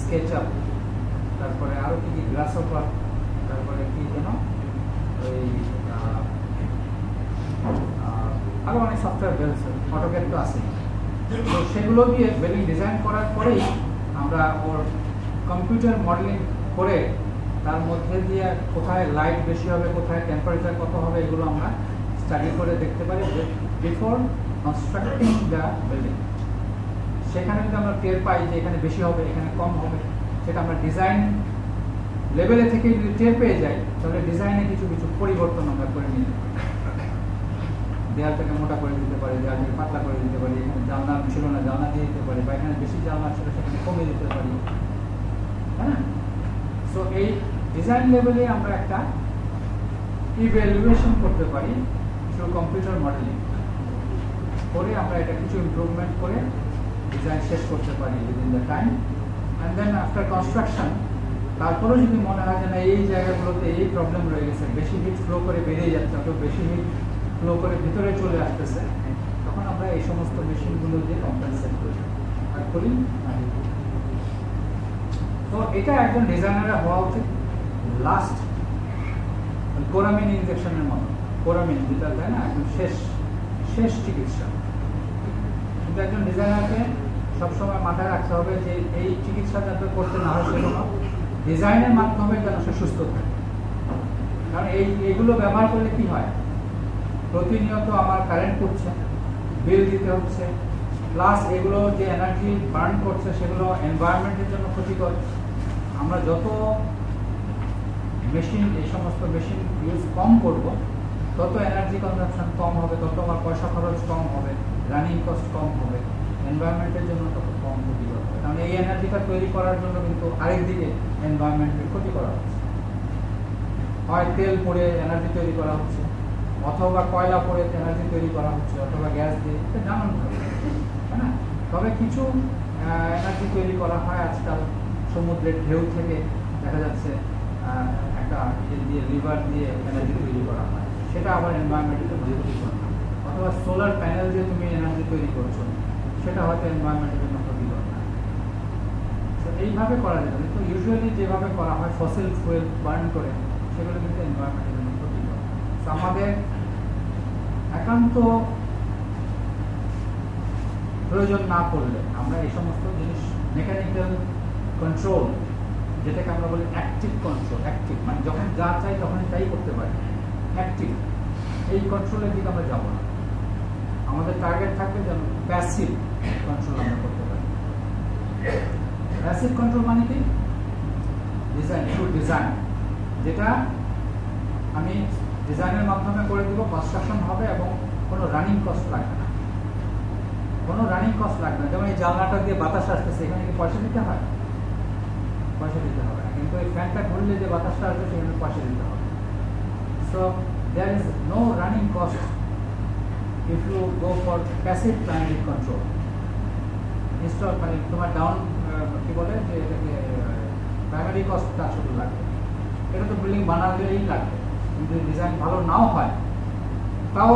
স্কেচআপ, তারপরে আরো কি কি গ্রাসহপার, তারপরে কি যেন ওই আরো অনেক সফটওয়্যার বেরোচ্ছে, অটোক্যাড তো আছে। তো সেগুলো দিয়ে বিল্ডিং ডিজাইন করার পরেই আমরা ওর কম্পিউটার মডেলিং করে তার মধ্যে দিয়ে কোথায় লাইট বেশি হবে, কোথায় টেম্পারেচার কত হবে, এগুলো আমরা স্টাডি করে দেখতে পারি বিফোর কনস্ট্রাক্টিং দ্য বিল্ডিং। সেখানে যদি আমরা টের পাই যে এখানে বেশি হবে, এখানে কম হবে, সেটা আমরা ডিজাইন লেভেলে থেকে যদি টের পেয়ে যাই, তাহলে ডিজাইনে কিছু কিছু পরিবর্তন আমরা করে নিতে পারি। দেয়ালটাকে মোটা করে দিতে পারি, দেয়ালটাকে পাতলা করে দিতে পারি, এখানে জানলা ছিল না জানলা দিয়ে দিতে পারি, বা এখানে বেশি জানলা ছিল সেখানে কমিয়ে দিতে পারি, হ্যাঁ। সো এই ডিজাইন লেভেলে আমরা একটা ইভ্যালুয়েশন করতে পারি থ্রু কম্পিউটার মডেলিং করে, আমরা এটা কিছু ইমপ্রুভমেন্ট করে ডিজাইন শেষ করতে পারি within the time. And then after construction তারপরেও যদি মনে হয় যে না এই জায়গাগুলোতে এই প্রবলেম রয়ে গেছে, বেশি হিট ফ্লো করে বেরিয়ে যাচ্ছে, অত বেশি হিট ফ্লো করে ভিতরে চলে আসতেছে, তখন আমরা এই সমস্ত মেশিনগুলো দিয়ে কম্পেনসেট করি আর করি। তো এটা একজন ডিজাইনারের হওয়া উচিত লাস্ট কোরামিন ইনজেকশনের মতো, কোরামিন যেটা তাই না, একদম শেষ চিকিৎসা। কিন্তু একজন ডিজাইনারকে সবসময় মাথায় রাখতে হবে যে এই চিকিৎসা যাতে করতে না হয়, সেজন্য ডিজাইনের মাধ্যমে যেন সে সুস্থ থাকে। কারণ এইগুলো ব্যবহার করলে কি হয়, প্রতিনিয়ত আমার কারেন্ট পড়ছে, বিল দিতে হচ্ছে, প্লাস এগুলো যে এনার্জি বার্ন করছে সেগুলো এনভায়রনমেন্টের জন্য ক্ষতিকর। আমরা যত মেশিন, এই সমস্ত মেশিন ইউজ কম করব, তত এনার্জি কনজাম্পশন কম হবে, তত আমার পয়সা খরচ কম হবে, রানিং কস্ট কম হবে, এনভায়রনমেন্টের জন্য তত কম ক্ষতিকর হবে। কারণ এই এনার্জিটা তৈরি করার জন্য কিন্তু আরেকদিকে এনভায়রনমেন্টের ক্ষতি করা হচ্ছে। হয় তেল পড়ে এনার্জি তৈরি করা হচ্ছে, অথবা কয়লা পড়ে এনার্জি তৈরি করা হচ্ছে, অথবা গ্যাস দিয়ে, এটা জানান তাই না? তবে কিছু এনার্জি তৈরি করা হয় আজকাল সমুদ্রের ঢেউ থেকে, দেখা যাচ্ছে একটা দিয়ে রিভার দিয়ে এনার্জি তৈরি করা হয়, সেটা আবার এনভায়রনমেন্টের জন্য ক্ষতিকর না। অথবা সোলার প্যানেল দিয়ে তুমি এনার্জি তৈরি করছো, সেটা হয়তো এনভায়রনমেন্টের জন্য ক্ষতিকর না। তো এইভাবে করা যাবে, কিন্তু ইউজুয়ালি যেভাবে করা হয় ফসিল ফুয়েল বার্ন করে, সেগুলো কিন্তু এনভায়রনমেন্টের জন্য ক্ষতিকর। তো আমাদের একান্ত প্রয়োজন না পড়লে আমরা এই সমস্ত জিনিস, মেকানিক্যাল কন্ট্রোল, যেটাকে আমরা বলি অ্যাক্টিভ কন্ট্রোল, অ্যাক্টিভ মানে যখন যা চাই তখন তাই করতে পারি, অ্যাক্টিভ, এই কন্ট্রোলের দিকে আমরা যাব না। আমাদের টার্গেট থাকবে যেন প্যাসিভ কন্ট্রোল আমরা করতে পারি। প্যাসিভ কন্ট্রোল মানে কি? ডিজাইন, টু ডিজাইন, যেটা আমি ডিজাইনের মাধ্যমে করে দিব, কনস্ট্রাকশন হবে এবং কোনো রানিং কস্ট লাগবে না, কোনো রানিং কস্ট লাগবে না। যেমন এই জানলাটা দিয়ে বাতাস আসতেছে, এখানে কি পয়সা দিতে হয়? পয়সা দিতে হবে না। কিন্তু এই ফ্যানটা ঘুরলে যে বাতাসটা আসবে সেখানে পয়সা দিতে হবে। So there is no running cost if you go for passive climate control. Instead মানে তোমার ডাউন কি বলে যে এটাকে প্রাইমারি কস্টটা শুধু লাগবে, এটা তো বিল্ডিং বানালেই লাগবে, কিন্তু ডিজাইন ভালো নাও হয় তাও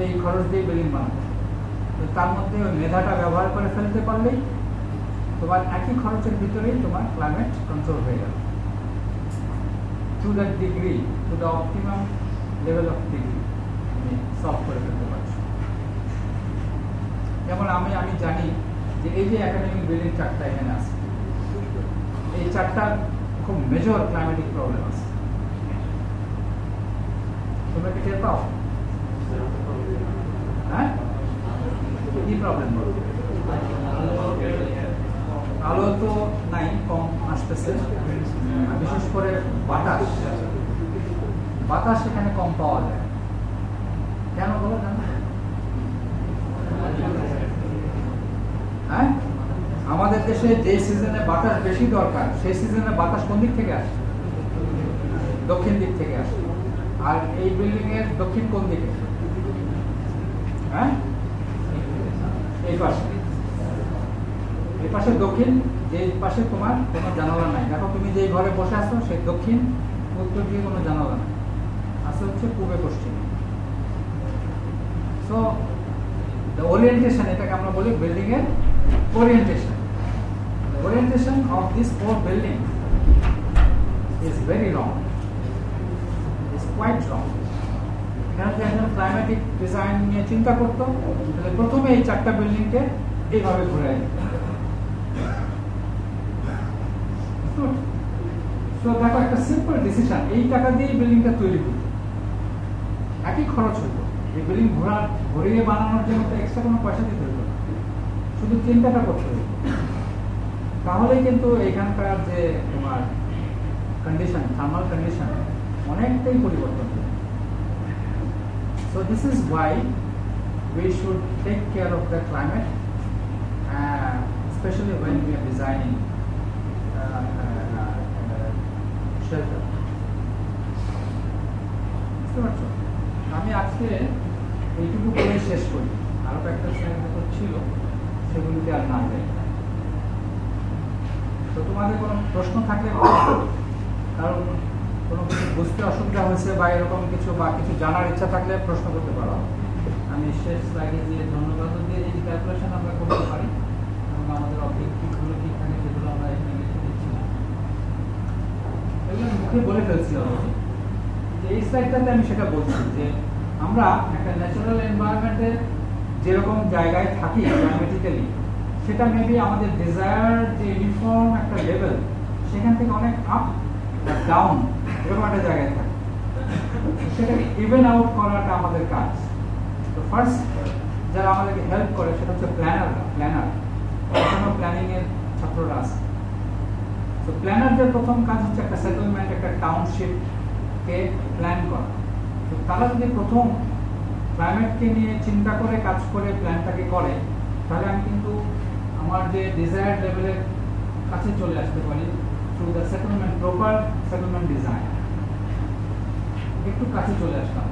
এই খরচ দিয়ে বিল্ডিং বানাবে। তো তার মধ্যে ওই মেধাটা ব্যবহার করে ফেলতে পারলেই তোমার একই খরচের ভিতরেই তোমার ক্লাইমেট কন্ট্রোল হয়ে গেল to that degree, to the optimum level of degree তুমি সলভ করে ফেলতে পারছো। যেমন আমি জানি যে এই যে একাডেমিক বিল্ডিং চারটা এখানে আছে, এই চারটা খুব মেজর ক্লাইমেটিক প্রবলেম আছে। তোমরা কি টের পাও? হ্যাঁ, কি প্রবলেম বলো? আলো তো নাই, কম আসতেছে, বিশেষ করে বাতাস এখানে কম পাওয়া যায়। কেন বলো জানো? হ্যাঁ, আমাদের দেশে যে সিজনে বাতাস বেশি দরকার, সেই সিজনে বাতাস কোন দিক থেকে আসে? দক্ষিণ দিক থেকে আসে। আর এই বিল্ডিং এর দক্ষিণ কোন দিকে? হ্যাঁ, এই পাশে, এই পাশে দক্ষিণ, যে পাশে তোমার কোনো জানালা নাই। দেখো তুমি যে ঘরে বসে আছো সেই দক্ষিণ উত্তর দিয়ে কোনো জানালা নাই, আছে হচ্ছে পূবে পশ্চিমে। সো দ্য ওরিয়েন্টেশন, এটাকে আমরা বলি বিল্ডিং এর orientation. The orientation of these four buildings is very wrong. It's quite wrong. এখানে যদি একজন ক্লাইমেটিক ডিজাইন নিয়ে চিন্তা করতো, তাহলে প্রথমে এই চারটা বিল্ডিংকে এইভাবে ঘুরে দিত। সো দেখো, একটা সিম্পল ডিসিশন, এই টাকা দিয়ে বিল্ডিংটা তৈরি হতো, একই খরচ হতো। এই বিল্ডিং ঘুরিয়ে বানানোর জন্য তো এক্সট্রা কোনো পয়সা দিতে হতো না, শুধু চিন্তাটা করতে হতো। তাহলেই কিন্তু এখানকার যে তোমার কন্ডিশন, থার্মাল কন্ডিশন অনেকটাই পরিবর্তন হবে। So this is why we should take care of the climate, especially when we are designing shelter. আমি আজকে এইটুকু বলে শেষ করি, আরো একটা স্লাইড ছিল সেগুলিতে আর না যাই। তো তোমাদের কোনো প্রশ্ন থাকলে, কারণ কোনো কিছু বুঝতে অসুবিধা হয়েছে বা এরকম কিছু বা কিছু জানার ইচ্ছা থাকলে প্রশ্ন করতে পারো। আমি শেষ স্লাইডে দিয়ে ধন্যবাদ দিয়ে এই ক্যালকুলেশন আমরা করতে পারি এবং আমাদের অবজেক্টিভগুলো ঠিক থাকে সেগুলো আমরা এখানে লিখে দিচ্ছি না, এগুলো মুখে বলে ফেলছি অলরেডি। এই স্লাইডটাতে আমি সেটা বলছি যে আমরা একটা ন্যাচারাল এনভায়রনমেন্টে যেরকম জায়গায় থাকি ক্লাইমেটিক্যালি, সেটা মেবি আমাদের ডিজায়ার যে ইউনিফর্ম একটা লেভেল, সেখান থেকে অনেক আপ বা ডাউন এরকম একটা জায়গায় থাকে, সেটাকে ইভেন আউট করাটা আমাদের কাজ। তো ফার্স্ট যারা আমাদেরকে হেল্প করে সেটা হচ্ছে প্ল্যানার। এখনো প্ল্যানিং এর ছাত্ররা আছে। তো প্ল্যানারদের প্রথম কাজ হচ্ছে একটা সেটেলমেন্ট, একটা টাউনশিপকে প্ল্যান করা। তো তারা যদি প্রথম ক্লাইমেটকে নিয়ে চিন্তা করে কাজ করে প্ল্যানটাকে করে, তাহলে আমি কিন্তু আমার যে ডিজায়ার্ড লেভেলের কাছে চলে আসতে পারি through the settlement, proper settlement design. একটু কাছে চলে আসলাম।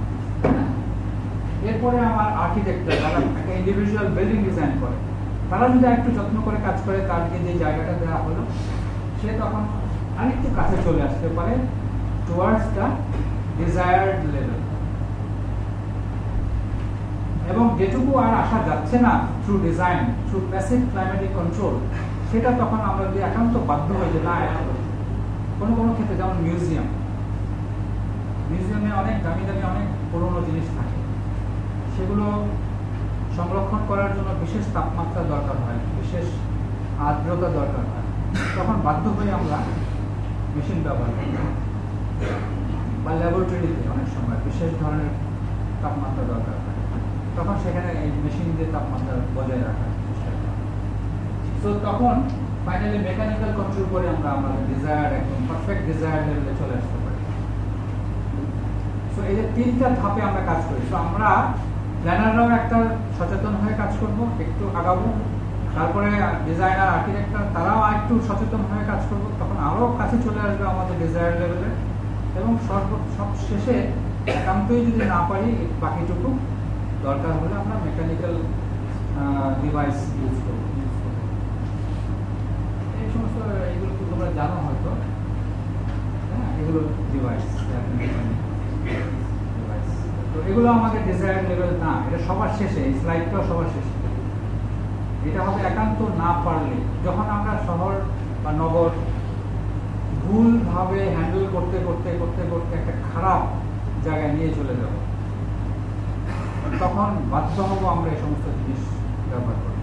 এরপরে আমার আর্কিটেক্টরা যারা একটা ইন্ডিভিজুয়াল বিল্ডিং ডিজাইন করে, তারা যদি একটু যত্ন করে কাজ করে, তারকে যে জায়গাটা দেওয়া হলো সে তখন আরেকটু কাছে চলে আসতে পারে টুয়ার্ডস দ্য ডিজায়ার্ড লেভেল। এবং যেটুকু আর আসা যাচ্ছে না through design, through passive climatic control, সেটা তখন আমরা যদি একান্ত বাধ্য হই যে না, কোনো কোনো ক্ষেত্রে যেমন মিউজিয়ামে অনেক দামি দামি অনেক পুরনো জিনিস থাকে, সেগুলো সংরক্ষণ করার জন্য বিশেষ তাপমাত্রা দরকার হয়, বিশেষ আর্দ্রতা দরকার হয়। তখন বাধ্য হয়ে আমরা মেশিন ব্যবহার করি, বা ল্যাবরেটরিতে অনেক সময় বিশেষ ধরনের তাপমাত্রা দরকার হয়, তখন সেখানে এই মেশিন দিয়ে তাপমাত্রা বজায় রাখার চেষ্টা করি। তো তখন ফাইনালি মেকানিক্যাল কন্ট্রোল করে আমরা আমাদের ডিজায়ার একদম পারফেক্ট ডিজায়ার লেভেলে চলে আসতে পারি। সো এই যে তিনটা ধাপে আমরা কাজ করি। সো আমরা প্ল্যানাররাও একটা সচেতন হয়ে কাজ করব, একটু আগাবো, তারপরে ডিজাইনার আর্কিটেক্টর তারাও একটু সচেতন হয়ে কাজ করব, তখন আরও কাছে চলে আসবে আমাদের ডিজায়ার লেভেলে। এবং সব শেষে একান্তই যদি না পারি, বাকিটুকু দরকার হলে আমরা মেকানিক্যাল ডিভাইস ইউজ করব। এই সমস্ত এইগুলো তো তোমরা জানো হয়তো, হ্যাঁ, এগুলো ডিভাইস। তো এগুলো আমাদের ডিজায়ার লেভেল না, এটা সবার শেষে, এই স্লাইডটাও সবার শেষে। এটা হবে একান্ত না পারলে, যখন আমরা শহর বা নগর ভুলভাবে হ্যান্ডেল করতে করতে করতে করতে একটা খারাপ জায়গায় নিয়ে চলে যাব, তখন বাধ্য হব আমরা এই সমস্ত জিনিস ব্যবহার করি।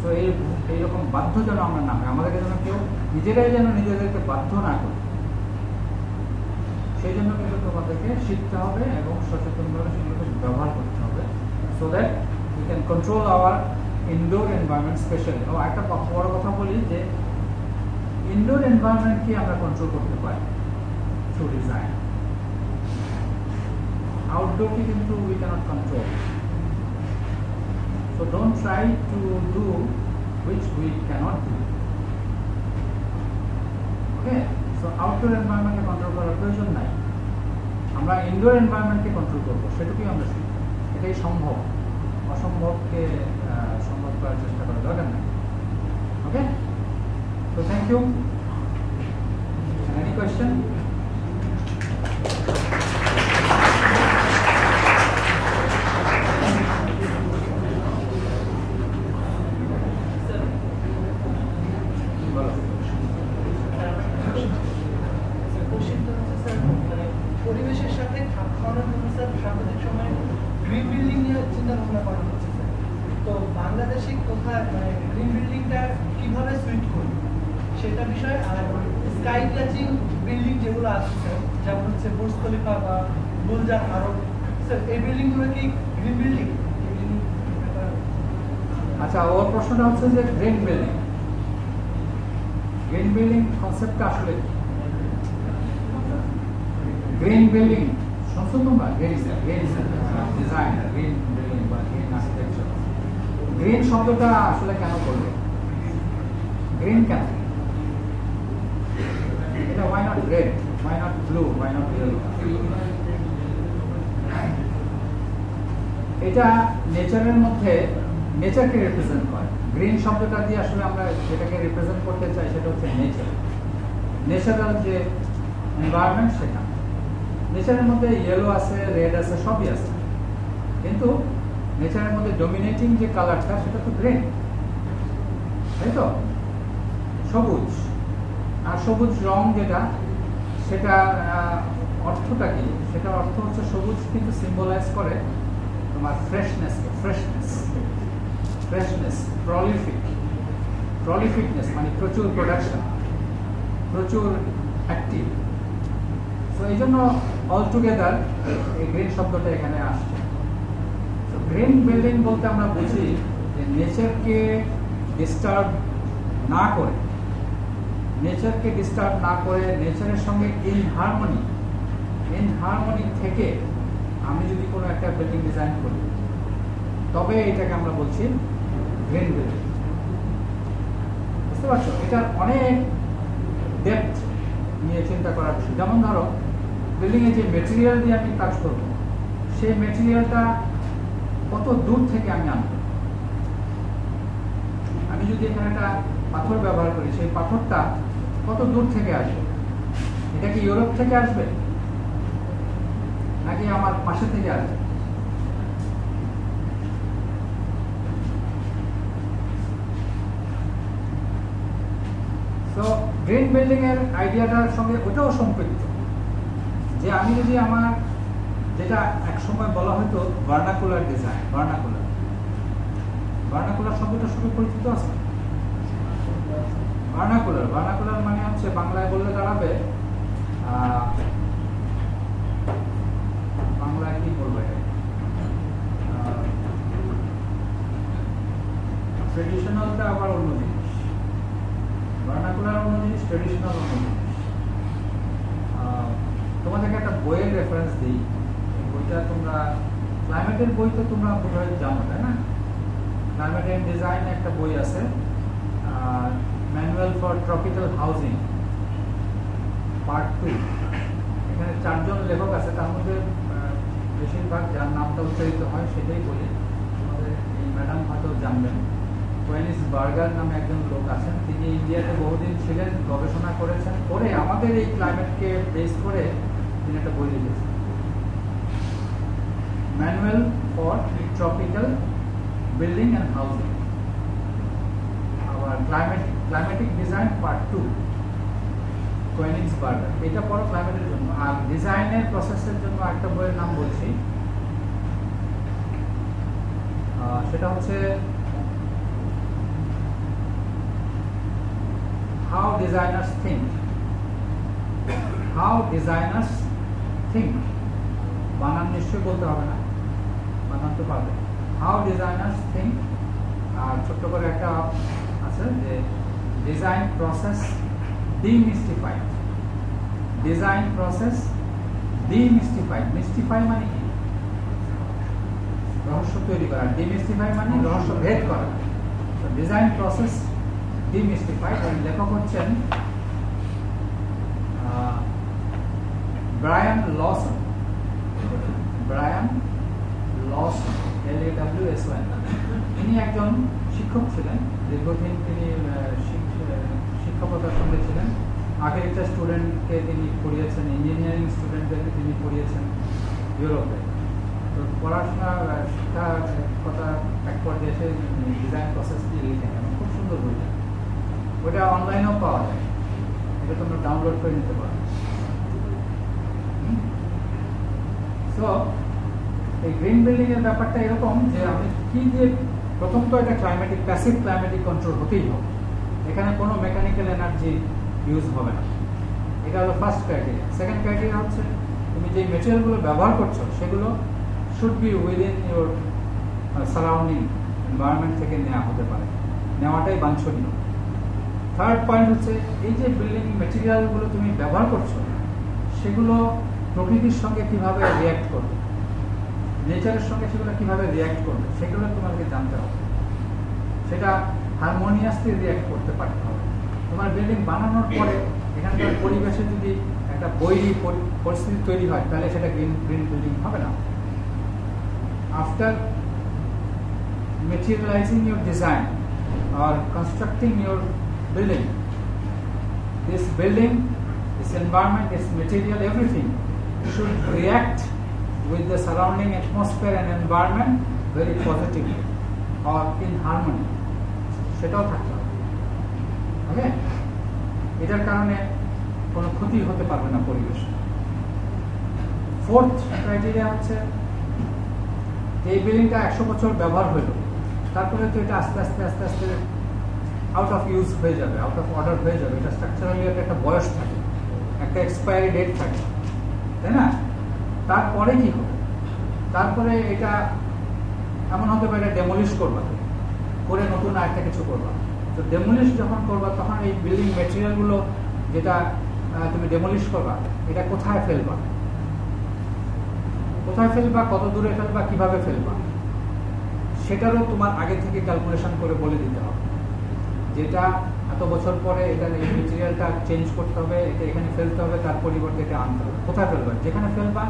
তো এইরকম বাধ্য যেন আমরা না হয়, আমাদেরকে যেন কেউ নিজেরাই যেন নিজেদেরকে বাধ্য না করি, সেই জন্য কিন্তু তোমাদেরকে শিখতে হবে এবং সচেতনভাবে সেগুলোকে ব্যবহার করতে হবে, so that we can control our indoor environment specially. ও একটা বড় কথা বলি যে ইনডোর এনভায়রনমেন্টকে আমরা কন্ট্রোল করতে পারি থ্রু ডিজাইন, আউটডোরকে কিন্তু we cannot control. So don't try to do which we cannot do. Okay? So আউটডোর এনভায়রনমেন্টকে কন্ট্রোল করার প্রয়োজন নাই, আমরা ইনডোর এনভায়রনমেন্টকে কন্ট্রোল করবো, সেটুকুই আমরা শিখব। এটাই সম্ভব, অসম্ভবকে সম্ভব করার চেষ্টা করার দরকার নাই। ওকে, so thank you. Any question? পরিবেশের সাথে খাপ খাওয়ানোর জন্য স্যার সাম্প্রতিক সময়ে গ্রিন বিল্ডিং নিয়ে চিন্তা ভাবনা করা হচ্ছে স্যার। তো বাংলাদেশে কোথায় মানে গ্রিন বিল্ডিংটা কিভাবে সুইট করবে সেটা বিষয়, আর স্কাই ক্যাচিং বিল্ডিং যেগুলো আছে স্যার, যেমন হচ্ছে বুর্জ খলিফা বা গুলজার আরব, স্যার এই বিল্ডিংগুলো কি গ্রিন বিল্ডিং? আচ্ছা, ওর প্রশ্নটা হচ্ছে যে গ্রিন বিল্ডিং কনসেপ্টটা আসলে গ্রিন বিল্ডিং শুনছো তোমরা? গ্রিন ডিজাইন, গ্রিন বিল্ডিং বা গ্রিন আর্কিটেকচার। গ্রিন শব্দটা আসলে কেন করলো? গ্রিন কেন? এটা why not red, why not blue, why not yellow? এটা নেচারের মধ্যে নেচারকে রিপ্রেজেন্ট করে। গ্রিন শব্দটা দিয়ে আসলে আমরা যেটাকে রিপ্রেজেন্ট করতে চাই সেটা হচ্ছে নেচার, ন্যাচারাল যে এনভায়রনমেন্ট সেটা। নেচারের মধ্যে ইয়েলো আছে, রেড আছে, সবই আছে, কিন্তু নেচারের মধ্যে ডমিনেটিং যে কালারটা সেটা তো গ্রিন, তাই তো? সবুজ। আর সবুজ রং যেটা, সেটা অর্থটা কি? সেটা অর্থ হচ্ছে সবুজ কিন্তু সিম্বলাইজ করে তোমার ফ্রেশনেসকে, ফ্রেশনেস, প্রলিফিকনেস মানে প্রচুর প্রোডাকশন, প্রচুর অ্যাক্টিভ, তো এই জন্য অল টুগেদার এই গ্রিন শব্দটা এখানে আসছে। তো গ্রিন বিল্ডিং বলতে আমরা বুঝি যে নেচারকে ডিস্টার্ব না করে, নেচারের সঙ্গে ইন হারমোনি থেকে আমি যদি কোনো একটা বিল্ডিং ডিজাইন করি, তবে এটাকে আমরা বলছি গ্রিন বিল্ডিং। বুঝতে পারছো? এটার অনেক ডেপথ নিয়ে চিন্তা করার বিষয়। যেমন ধরো, বিল্ডিং এ যে মেটেরিয়াল দিয়ে আমি কাজ করব, সেই মেটেরিয়ালটা কত দূর থেকে আমি আনবো। আমি যদি এখানে একটা পাথর ব্যবহার করি, সেই পাথরটা কত দূর থেকে আসবে? এটা কি ইউরোপ থেকে আসবে নাকি আমার পাশে থেকে আসবে? তো গ্রিন বিল্ডিং এর আইডিয়াটার সঙ্গে ওটাও সম্পৃক্ত, যে আমি যদি আমার যেটা এক সময় বলা হতো ভার্নাকুলার ডিজাইন, ভার্নাকুলার শব্দটা শুধু পরিচিত আছে। ভার্নাকুলার মানে হচ্ছে বাংলায় বললে দাঁড়াবে, বাংলায় কি বলবে, ট্রেডিশনালটা আবার অন্য জিনিস, ভার্নাকুলার অন্য জিনিস, ট্রেডিশনাল অন্য জিনিস। তোমাদেরকে একটা বইয়ের রেফারেন্স দিই। বইটা তোমরা ক্লাইমেটের বই তো তোমরা বোধহয় জানো, তাই না? ক্লাইমেট এন্ড ডিজাইন একটা বই আছে, manual for tropical housing part 2। এখানে 4 জন লেখক আছে, তার মধ্যে বেশিরভাগ যার নামটা উচ্চারিত হয় সেটাই বলি। আমাদের এই ম্যাডাম হয়তো জানবেন, ওয়েনিস বার্গার নামে একজন লোক আছেন। তিনি ইন্ডিয়াতে বহুদিন ছিলেন, গবেষণা করেছেন, করে আমাদের এই ক্লাইমেটকে বেস করে তিনি একটা বই লিখেছেন, manual for tropical building and housing, আবার ক্লাইমেটিক ডিজাইন পার্ট 2, ওয়েনিস বার্গার। এটা পড়ো ক্লাইমেটের জন্য। আর ডিজাইনের প্রসেসের জন্য একটা বইয়ের নাম বলছি, সেটা হচ্ছে How Designers Think। বানান নিশ্চয়ই বলতে হবে না, বানান তো পারবে। How Designers Think। আর ছোট্ট করে একটা আছে যে ডিজাইন প্রসেস ডিমিস্টিফাইড। মিস্টিফাই মানে কি? রহস্য তৈরি করা। ডিমিস্টিফাই মানে রহস্য ভেদ করা। Design process demystified. এর লেখক হচ্ছেন ব্রায়ান লসন, LAWSON। তিনি একজন শিক্ষক ছিলেন, দীর্ঘদিন তিনি শিক্ষকতার সঙ্গে ছিলেন। আর্কিটেকচার স্টুডেন্টকে তিনি পড়িয়েছেন, ইঞ্জিনিয়ারিং স্টুডেন্টদেরকে তিনি পড়িয়েছেন ইউরোপে। তো পড়াশোনা শিক্ষকতা এক পর্যায়ে এসে ডিজাইন প্রসেস দিয়ে লিখেন, খুব সুন্দর বইটা। ওটা অনলাইনেও পাওয়া যায়, এটা তোমরা ডাউনলোড করে নিতে পারো। তো এই গ্রিন বিল্ডিং এর ব্যাপারটা এরকম যে আমি কি যে, প্রথম তো এটা প্যাসিভ ক্লাইমেটিক কন্ট্রোল হতেই হবে, এখানে কোনো মেকানিক্যাল এনার্জি ইউজ হবে না। এটা হলো ফার্স্ট ক্রাইটেরিয়া। সেকেন্ড ক্রাইটেরিয়া হচ্ছে তুমি যে মেটেরিয়ালগুলো ব্যবহার করছো সেগুলো should be within your surrounding environment থেকে নেওয়াটাই বাঞ্ছনীয়। থার্ড পয়েন্ট হচ্ছে এই যে বিল্ডিং মেটেরিয়ালগুলো তুমি ব্যবহার করছো সেগুলো প্রকৃতির সঙ্গে কিভাবে রিয়্যাক্ট করবে, নেচারের সঙ্গে সেগুলো কিভাবে রিয়্যাক্ট করবে, সেগুলো তোমাকে জানতে হবে। সেটা হারমোনিয়াসলি রিয়্যাক্ট করতে পারতে হবে। তোমার বিল্ডিং বানানোর পরে এখানকার পরিবেশে যদি একটা বৈরী পরিস্থিতি তৈরি হয়, তাহলে সেটা গ্রিন বিল্ডিং হবে না। After materializing your design or constructing your building, this environment, this material, everything should react with the surrounding atmosphere and environment very positively or in harmony. সেটাও থাকতে হবে। ওকে, এটার কারণে কোনো ক্ষতি হতে পারবে না পরিবেশ। ফোর্থ ক্রাইটেরিয়া হচ্ছে এই বিল্ডিংটা 100 বছর ব্যবহার হলো, তারপরে তো এটা আস্তে আস্তে আউট অফ ইউজ হয়ে যাবে, আউট অফ অর্ডার হয়ে যাবে। এটা স্ট্রাকচারালি একটা বয়স থাকে, একটা এক্সপায়ারি ডেট থাকে। তাই না? তারপরে কি হবে? তারপরে এটা এমন হতে পারে ডেমোলিশ করবা, করে নতুন আরেকটা কিছু করবা। তো ডেমোলিশ যখন করবা তখন এই বিল্ডিং ম্যাটেরিয়ালগুলো যেটা তুমি ডেমোলিশ করবা, এটা কোথায় ফেলবা, কোথায় ফেলবা, কত দূরে ফেলবা, কিভাবে ফেলবা, সেটারও তোমার আগে থেকে ক্যালকুলেশন করে বলে দিতে হবে। যেটা এত বছর পরে এটা এই মেটেরিয়ালটা চেঞ্জ করতে হবে, এটা এখানে ফেলতে হবে, তার পরিবর্তে এটা আনতে হবে। কোথায় ফেলবা, যেখানে ফেলবা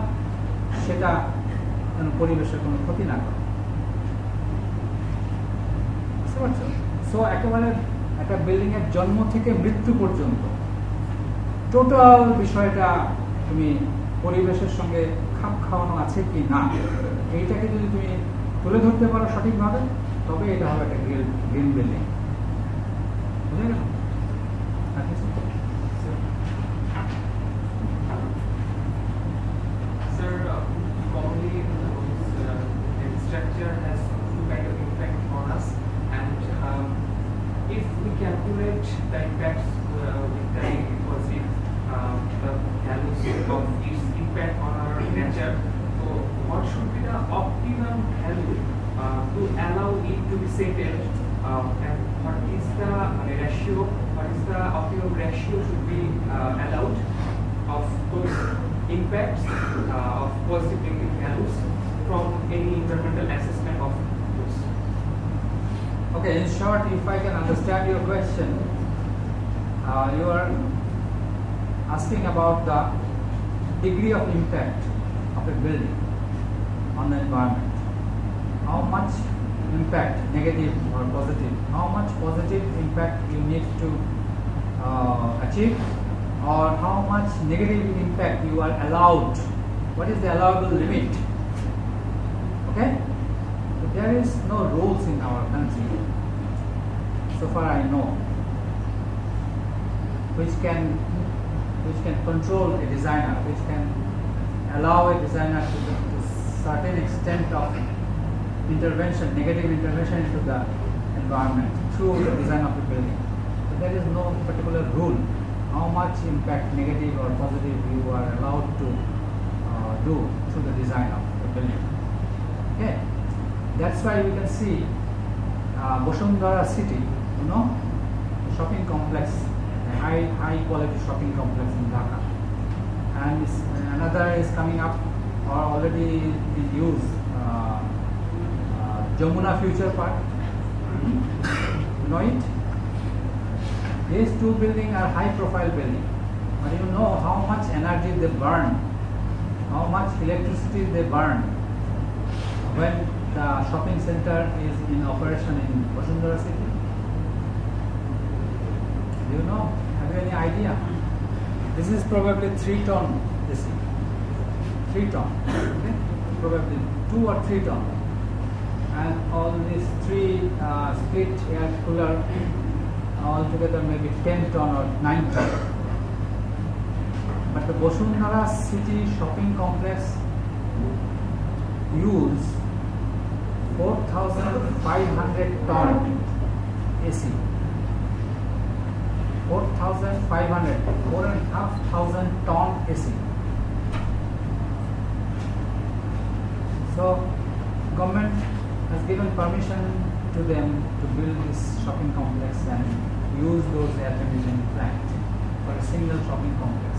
সেটা পরিবেশের কোনো ক্ষতি না করে। বুঝতে পারছো? সো একেবারে একটা বিল্ডিং এর জন্ম থেকে মৃত্যু পর্যন্ত টোটাল বিষয়টা তুমি পরিবেশের সঙ্গে খাপ খাওয়ানো আছে কি না, এইটাকে যদি তুমি তুলে ধরতে পারো সঠিকভাবে, তবে এটা হবে একটা গ্রিন বিল্ডিং। বুঝে গেল? Sir, commonly the structure has two kind of impact on us, and if we calculate the impacts with the positive the values of its impact on our nature, so what should be the optimum value to allow it to be settled, and what is the ratio, what is the optimum ratio should be allowed of those impacts of positive negative values from any environmental assessment of those? Okay, in short, if I can understand your question, you are asking about the degree of impact of a building on the environment. How much impact, negative or positive, how much positive impact you need to achieve, or how much negative impact you are allowed, what is the allowable limit. Okay, so there is no rules in our country, so far I know, which can control a designer, which can allow a designer to certain extent of intervention, negative intervention into the environment through the design of the building. So there is no particular rule how much impact, negative or positive, you are allowed to do through the design of the building. Okay, that's why you can see Bosundhara city, you know, a shopping complex, a high quality shopping complex in Dhaka, and another is coming up or already in use, Jamuna Future Park. You know it? These two buildings are high profile buildings, but you know how much energy they burn, how much electricity they burn when the shopping center is in operation in Bosundhara city. Do you know? Have you any idea? This is probably 3 ton AC. 3 ton. Okay? Probably 2 or 3 ton. And all these 3 split air cooler altogether maybe 10 ton or 9 ton. But the Bosundhara city shopping complex use 4,500 ton AC. 4,500, 4,500 ton AC. So government has given permission to them to build this shopping complex and use those air conditioning plants for a single shopping complex.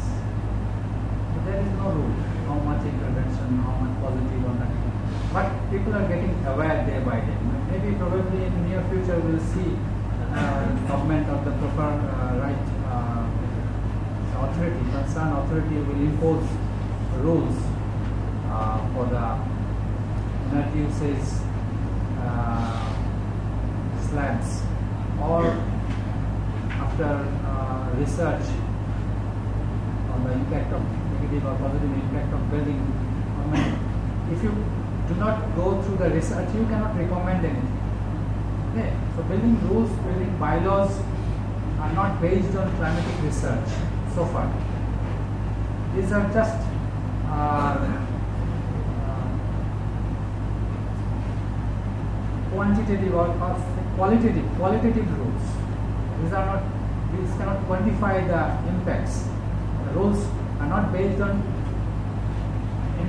So there is no rule how much intervention, how much positive or negative. But people are getting aware day by day. Maybe probably in the near future we will see government or the proper right authority, concerned authority will impose rules for the energy usage slabs, or after research on the impact of negative or positive impact of building. If you do not go through the research, you cannot recommend anything. Okay, so building rules, building bylaws are not based on climatic research so far. These are just quantitative or qualitative rules. These cannot quantify the impacts. The rules are not based on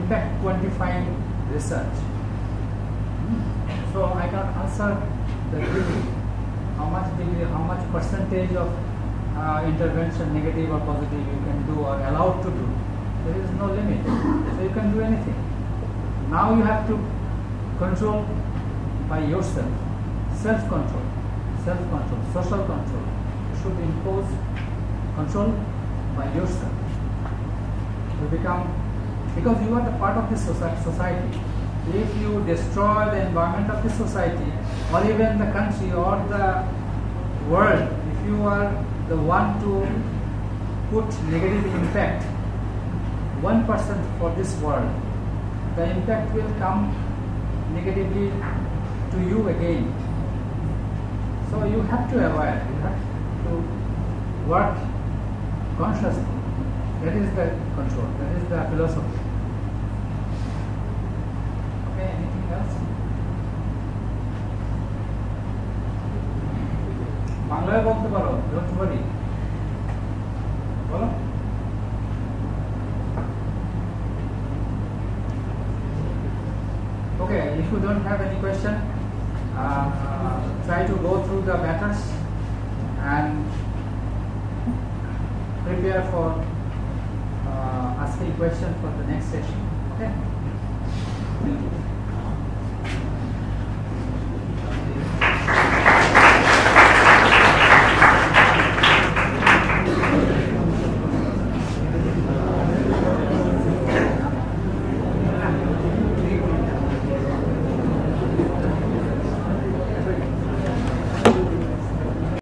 impact quantifying research. So I can answer the degree, how much percentage of intervention, negative or positive, you can do or allowed to do. There is no limit, so you can do anything. Now you have to control by yourself, self-control, social control. You should impose control by yourself. You become, because you are the part of this society. If you destroy the environment of the society, or even the country or the world, if you are the one to put negative impact, 1% for this world, the impact will come negatively to you again. So you have to avoid, you have to work consciously. That is the control, that is the philosophy. Okay, anything else? বাংলায় বলতে পারো, don't worry. বলো। Okay, if you don't have any question, try to go through the matters and prepare for asking questions for the next session. Okay. Thank you.